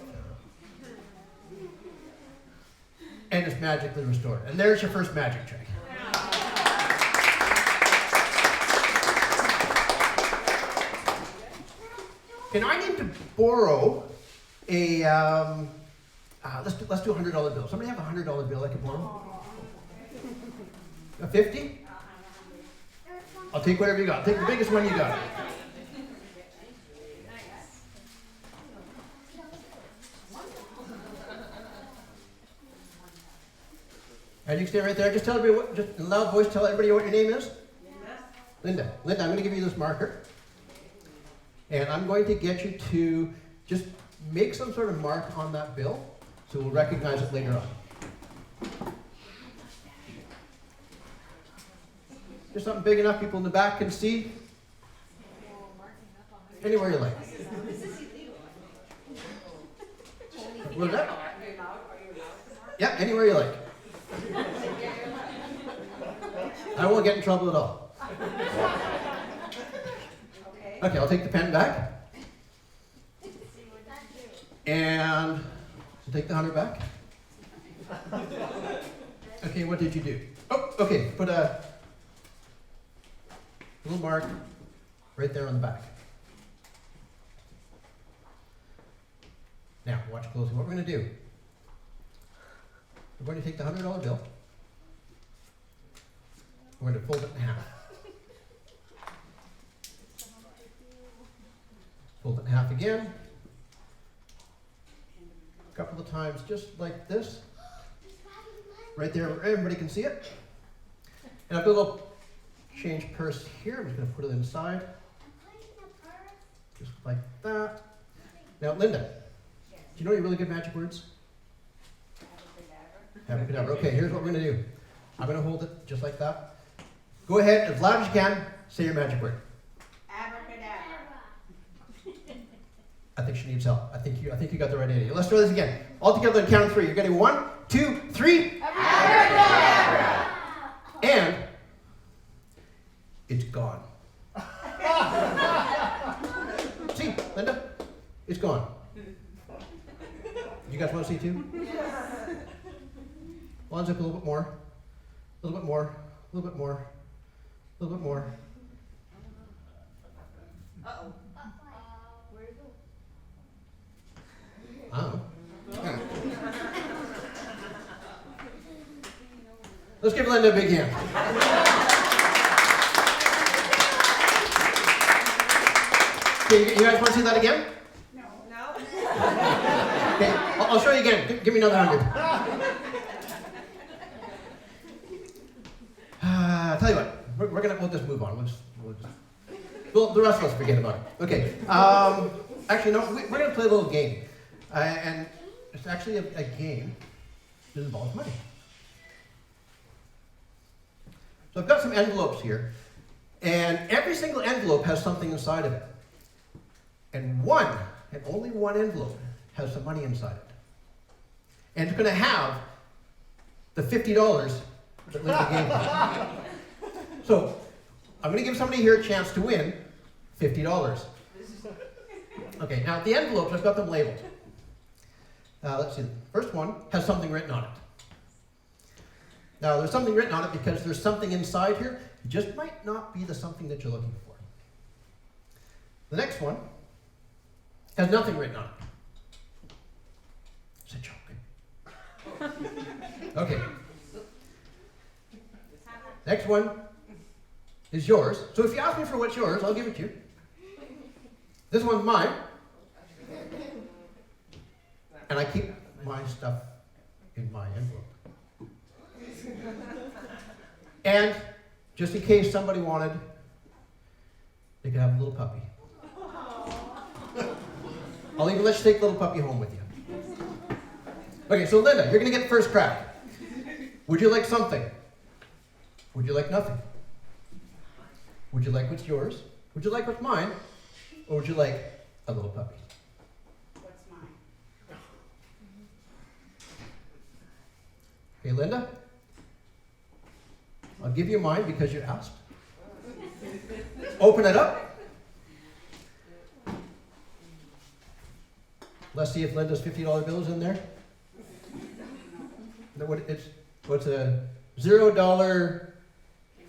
And it's magically restored. And there's your first magic trick. And I need to borrow a, let's do a $100 bill. Somebody have a $100 bill I can borrow? A 50? I'll take whatever you got. Take the biggest one you got. And you can stay right there. Just tell everybody, just in a loud voice, tell everybody what your name is. Linda. Linda, I'm going to give you this marker. And I'm going to get you to just make some sort of mark on that bill so we'll recognize it later on. Just something big enough people in the back can see. Anywhere you like. What is that? Yeah, anywhere you like. I won't get in trouble at all. Okay, I'll take the pen back. And take the 100 back. Okay, what did you do? Oh, okay, put a little mark right there on the back. Now, watch closely. What we're going to do, we're going to take the $100 bill. We're going to fold it in half. Fold it in half again. A couple of times, just like this. Right there where everybody can see it. And I've got a little change purse here. I'm just going to put it inside. Just like that. Now, Linda, do you know any really good magic words? Abracadabra. Okay, here's what we're going to do. I'm going to hold it just like that. Go ahead, as loud as you can, say your magic word. Abracadabra. I think she needs help. I think you got the right idea. Let's try this again. All together on count of 3. You're getting 1, 2, 3. Abracadabra. And it's gone. See, Linda? It's gone. You guys want to see too? Yes. Lines up a little bit more. A little bit more. A little bit more. A little bit more. Uh-oh. I don't know. Let's give Linda a big hand. Okay, you guys want to see that again? No. Okay, I'll show you again. Give me another 100. Tell you what, we'll just move on. Well, the rest of us forget about it. Okay. Actually, no, we're going to play a little game. And it's actually a game that involves money. So I've got some envelopes here, and every single envelope has something inside of it. And only one envelope has some money inside it. And it's going to have the $50 that Linda gave me. So I'm going to give somebody here a chance to win $50. Okay, now the envelopes, I've got them labeled. Let's see, the first one has something written on it. Now there's something written on it because there's something inside here. It just might not be the something that you're looking for. The next one has nothing written on it. It's a joke. Okay. Next one is yours. So if you ask me for what's yours, I'll give it to you. This one's mine. And I keep my stuff in my envelope. And just in case somebody wanted, they could have a little puppy. I'll even let you take the little puppy home with you. Okay, so Linda, you're going to get the first crack. Would you like something? Would you like nothing? Would you like what's yours? Would you like what's mine? Or would you like a little puppy? What's mine? Okay, Linda? I'll give you mine because you asked. Open it up. Let's see if Linda's $50 bill is in there. What's a $0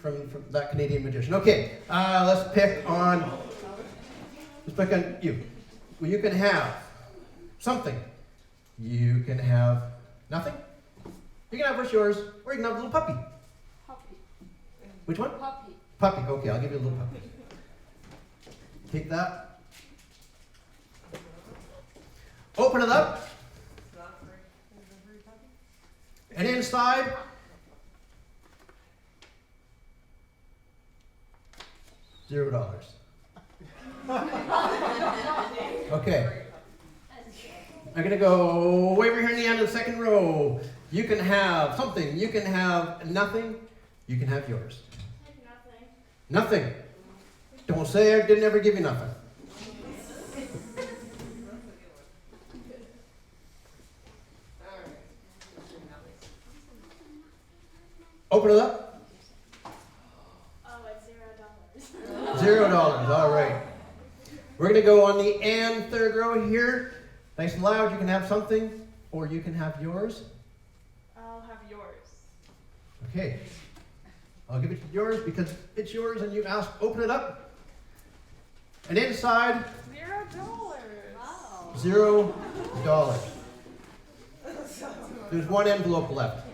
from that Canadian magician? Okay, let's pick on you. Well, you can have something. You can have nothing. You can have what's yours, or you can have a little puppy. Puppy. Which one? Puppy. Puppy. Okay, I'll give you a little puppy. Take that. Open it up. And inside, $0. Okay. I'm going to go way over here in the end of the second row. You can have something. You can have nothing. You can have yours. Nothing. Nothing. Don't say I didn't ever give you nothing. Open it up. Oh, it's $0. $0. All right. We're going to go on the and third row here. Nice and loud, you can have something, or you can have yours. I'll have yours. Okay. I'll give it to yours because it's yours and you asked, open it up. And inside, $0. Wow. $0. There's one envelope left.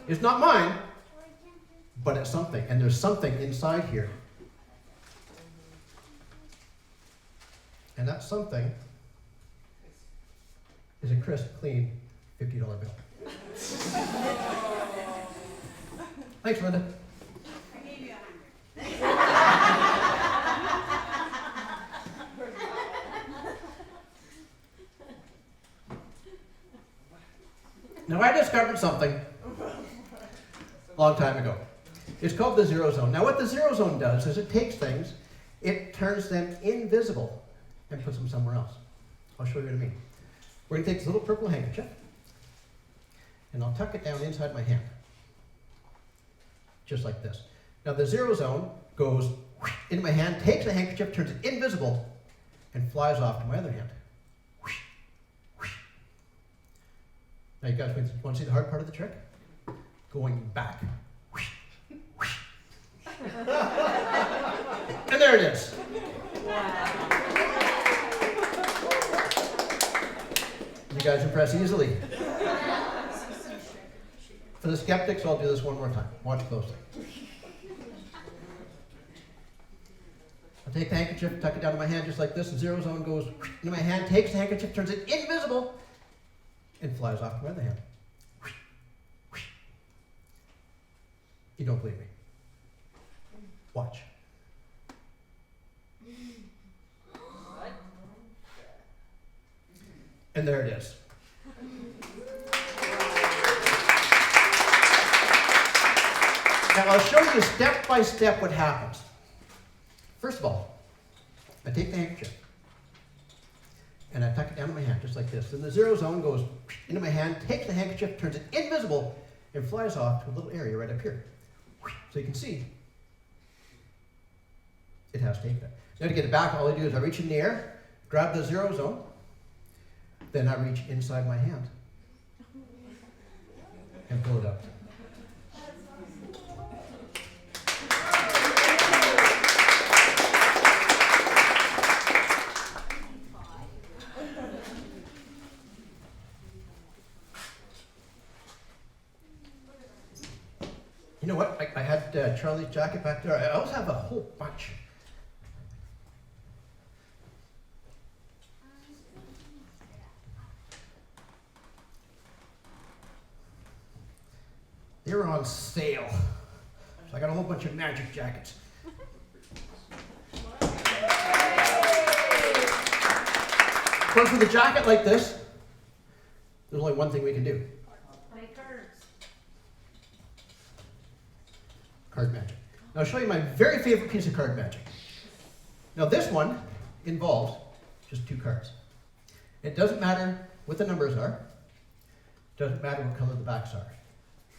It's not mine, but it's something. And there's something inside here. And that something is a crisp, clean $50 bill. Thanks, Linda. I gave you 100. Now I discovered something a long time ago. It's called the zero zone. Now what the zero zone does is it takes things, it turns them invisible and puts them somewhere else. I'll show you what I mean. We're going to take this little purple handkerchief and I'll tuck it down inside my hand. Just like this. Now the zero zone goes into my hand, takes the handkerchief, turns it invisible, and flies off to my other hand. Now you guys want to see the hard part of the trick? Going back. And there it is. You guys impress easily. For the skeptics, I'll do this one more time. Watch closely. I'll take the handkerchief, tuck it down to my hand just like this, and zero zone goes into my hand, takes the handkerchief, turns it invisible, and flies off to my other hand. You don't believe me? Watch. And there it is. Now I'll show you step by step what happens. First of all, I take the handkerchief and I tuck it down to my hand just like this. Then the zero zone goes into my hand, takes the handkerchief, turns it invisible, and flies off to a little area right up here. So you can see it has taken it. Now to get it back, all I do is I reach in the air, grab the zero zone, then I reach inside my hand and pull it up. You know what? I had Charlie's jacket back there. I also have a whole bunch. They were on sale. So I got a whole bunch of magic jackets. Of course, with a jacket like this, there's only one thing we can do. Play cards. Card magic. Now I'll show you my very favorite piece of card magic. Now this one involves just 2 cards. It doesn't matter what the numbers are. It doesn't matter what color the backs are.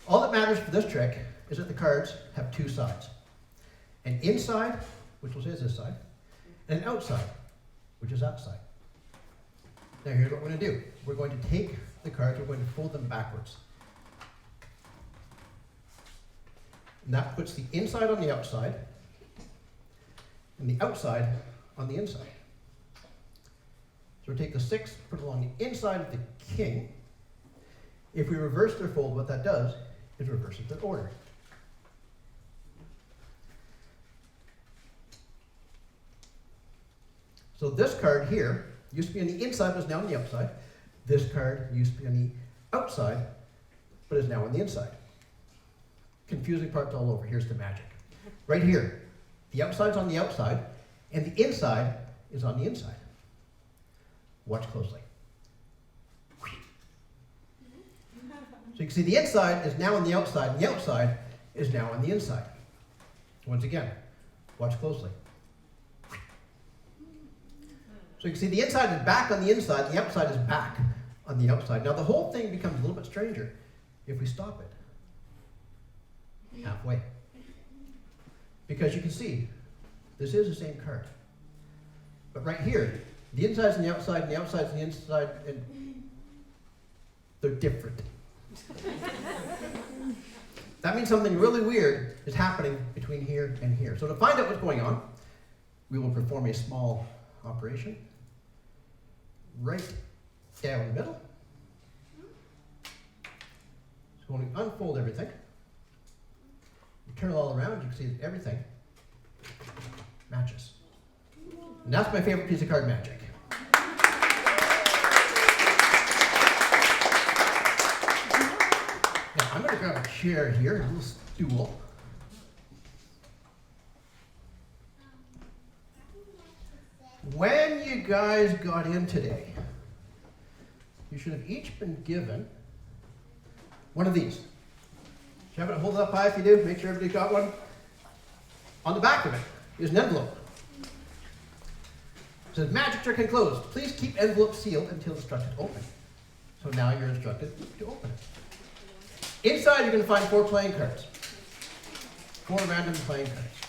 All that matters for this trick is that the cards have 2 sides. An inside, which will say is this side, and an outside, which is that side. Now here's what we're going to do. We're going to take the cards, we're going to fold them backwards. And that puts the inside on the outside, and the outside on the inside. So we take the 6, put it along the inside of the king. If we reverse their fold, what that does is reverses their order. So this card here used to be on the inside, was now on the outside. This card used to be on the outside, but is now on the inside. Confusing parts all over. Here's the magic. Right here, the outside's on the outside, and the inside is on the inside. Watch closely. So you can see the inside is now on the outside, and the outside is now on the inside. Once again, watch closely. So you can see the inside is back on the inside, the outside is back on the outside. Now the whole thing becomes a little bit stranger if we stop it halfway. Because you can see, this is the same card. But right here, The inside's and the outside, and the outside's and the inside, and they're different. That means something really weird is happening between here and here. So to find out what's going on, we will perform a small operation right down the middle. So when we unfold everything, we turn it all around, you can see that everything matches. And that's my favorite piece of card magic. Now I'm going to grab a chair here, a little stool. When you guys got in today, you should have each been given one of these. Have it, hold it up high if you do, make sure everybody's got one. On the back of it is an envelope. It says, magic trick enclosed. Please keep envelope sealed until instructed to open. So now you're instructed to open it. Inside you're going to find 4 playing cards. 4 random playing cards.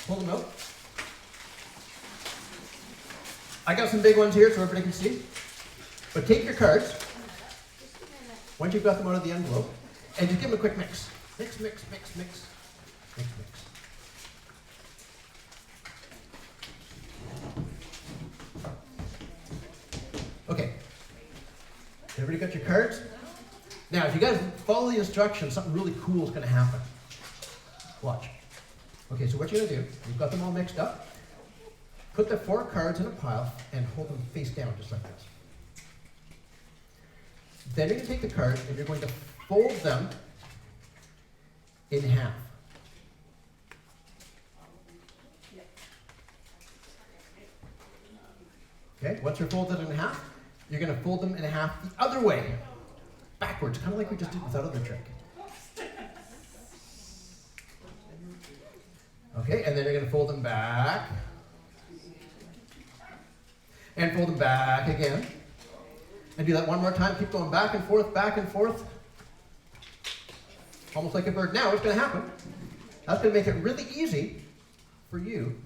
Pull them out. I got some big ones here so everybody can see. But take your cards, once you've got them out of the envelope, and just give them a quick mix. Mix, mix, mix, mix, mix, mix. Okay. Everybody got your cards? Now, if you guys follow the instructions, something really cool is going to happen. Watch. Okay, so what you're going to do, you've got them all mixed up. Put the 4 cards in a pile and hold them face down, just like this. Then you're going to take the cards and you're going to fold them in half. Okay, once they're folded in half, you're going to fold them in half the other way, backwards, kind of like we just did with that other trick. Okay, and then you're going to fold them back, and fold them back again, and do that one more time. Keep going back and forth, almost like a bird. Now what's going to happen, that's going to make it really easy for you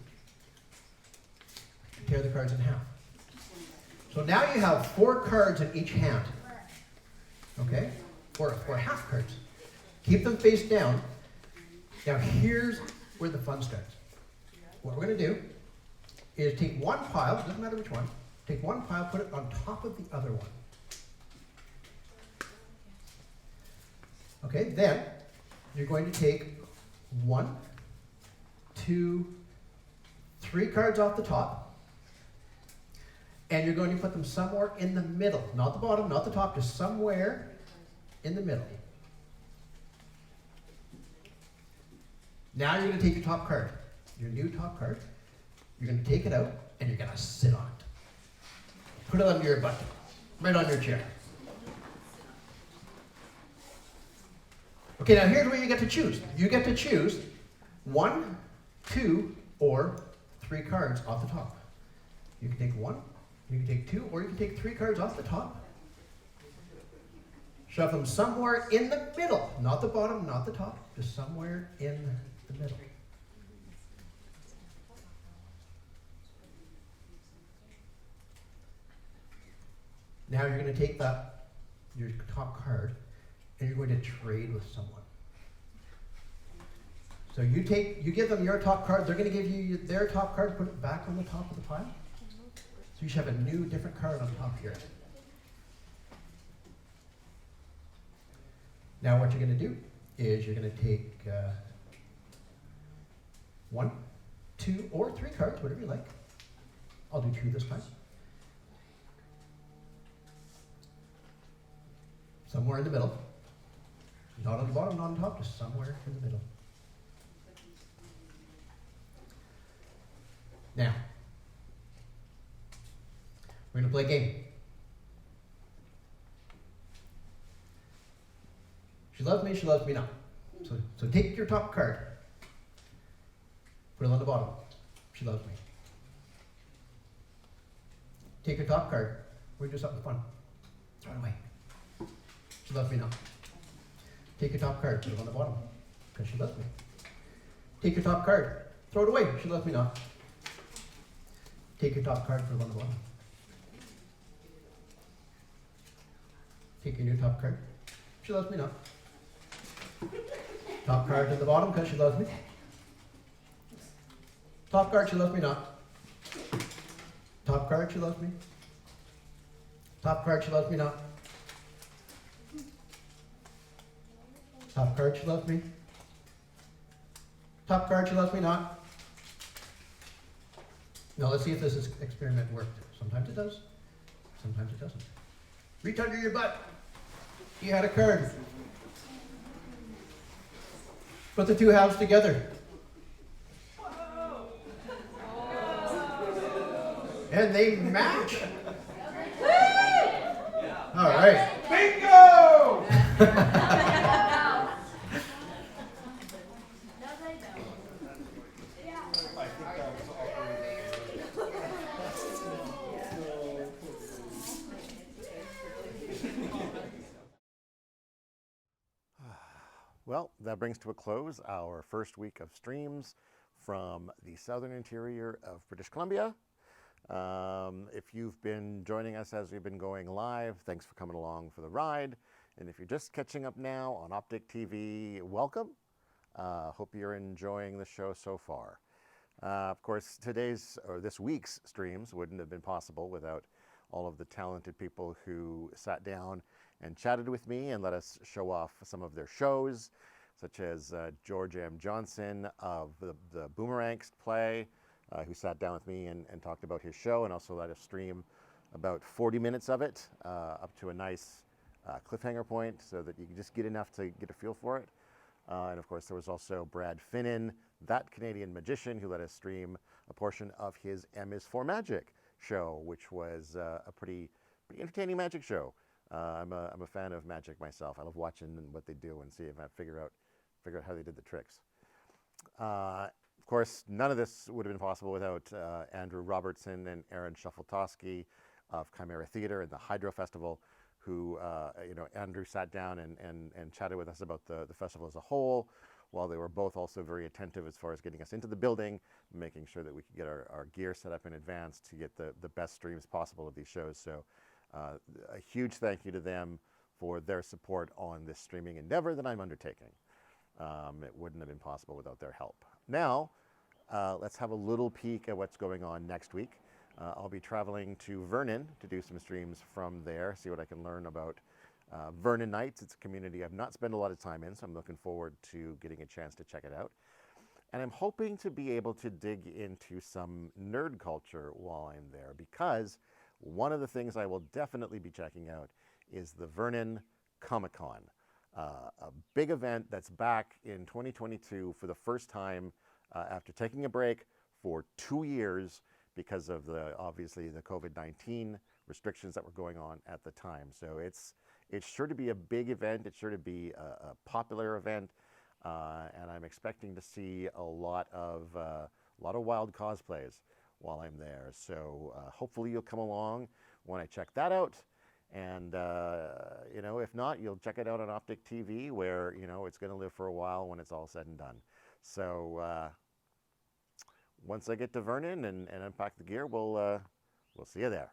to tear the cards in half. So now you have 4 cards in each hand. Okay? 4 half cards. Keep them face down. Now here's where the fun starts. What we're going to do is take one pile, doesn't matter which one, take one pile, put it on top of the other one. Okay, then you're going to take 1, 2, 3 cards off the top, and you're going to put them somewhere in the middle. Not the bottom, not the top, just somewhere in the middle. Now you're going to take your top card, your new top card. You're going to take it out, and you're going to sit on it. Put it under your butt, right on your chair. Okay, now here's where you get to choose. You get to choose 1, 2, or 3 cards off the top. You can take 1, you can take 2, or you can take 3 cards off the top. Shove them somewhere in the middle, not the bottom, not the top, just somewhere in the middle. Now you're going to take your top card, and you're going to trade with someone. So you give them your top card, they're going to give you their top card, put it back on the top of the pile. So you should have a new, different card on top here. Now what you're going to do is you're going to take 1, 2, or 3 cards, whatever you like. I'll do 2 this time. Somewhere in the middle. Not on the bottom, not on top, just somewhere in the middle. Now, we're going to play a game. She loves me not. So take your top card, put it on the bottom. She loves me. Take your top card, we're going to do something fun. Throw it away. She loves me not. Take your top card, put it on the bottom, because she loves me. Take your top card, Throw it away. She lets me not. Take your top card for one of the bottom. Take your new top card. She loves me not. Top card to the bottom because she loves me. Top card, she loves me not. Top card, she loves me. Top card, she loves me not. Top card, she loves me. Top card, she loves me not. Now let's see if this experiment worked. Sometimes it does, sometimes it doesn't. Reach under your butt. You had a card. Put the two halves together. And they match. All right. Bingo! Well, that brings to a close our first week of streams from the southern interior of British Columbia. If you've been joining us as we've been going live, thanks for coming along for the ride. And if you're just catching up now on Optic TV, welcome. Hope you're enjoying the show so far. Of course, this week's streams wouldn't have been possible without all of the talented people who sat down and chatted with me and let us show off some of their shows, such as George M. Johnson of the Boomerangst play, who sat down with me and talked about his show and also let us stream about 40 minutes of it up to a nice cliffhanger point so that you can just get enough to get a feel for it. And of course, there was also Brad Finnan, that Canadian magician, who let us stream a portion of his M is for Magic show, which was a pretty entertaining magic show. I'm a fan of magic myself. I love watching what they do and see if I figure out how they did the tricks. Of course, none of this would have been possible without Andrew Robertson and Aaron Shufeltowski of Chimera Theatre and the Hydro Festival, who, Andrew sat down and chatted with us about the festival as a whole, while they were both also very attentive as far as getting us into the building, making sure that we could get our gear set up in advance to get the best streams possible of these shows. So a huge thank you to them for their support on this streaming endeavor that I'm undertaking. It wouldn't have been possible without their help. Now, let's have a little peek at what's going on next week. I'll be traveling to Vernon to do some streams from there, see what I can learn about Vernon Nights. It's a community I've not spent a lot of time in, so I'm looking forward to getting a chance to check it out. And I'm hoping to be able to dig into some nerd culture while I'm there, because one of the things I will definitely be checking out is the Vernon Comic-Con, a big event that's back in 2022 for the first time after taking a break for 2 years because of obviously the COVID-19 restrictions that were going on at the time. So it's sure to be a big event. It's sure to be a popular event, and I'm expecting to see a lot of wild cosplays while I'm there. So hopefully you'll come along when I check that out. And, if not, you'll check it out on Optic TV, where, it's going to live for a while when it's all said and done. So once I get to Vernon and unpack the gear, we'll see you there.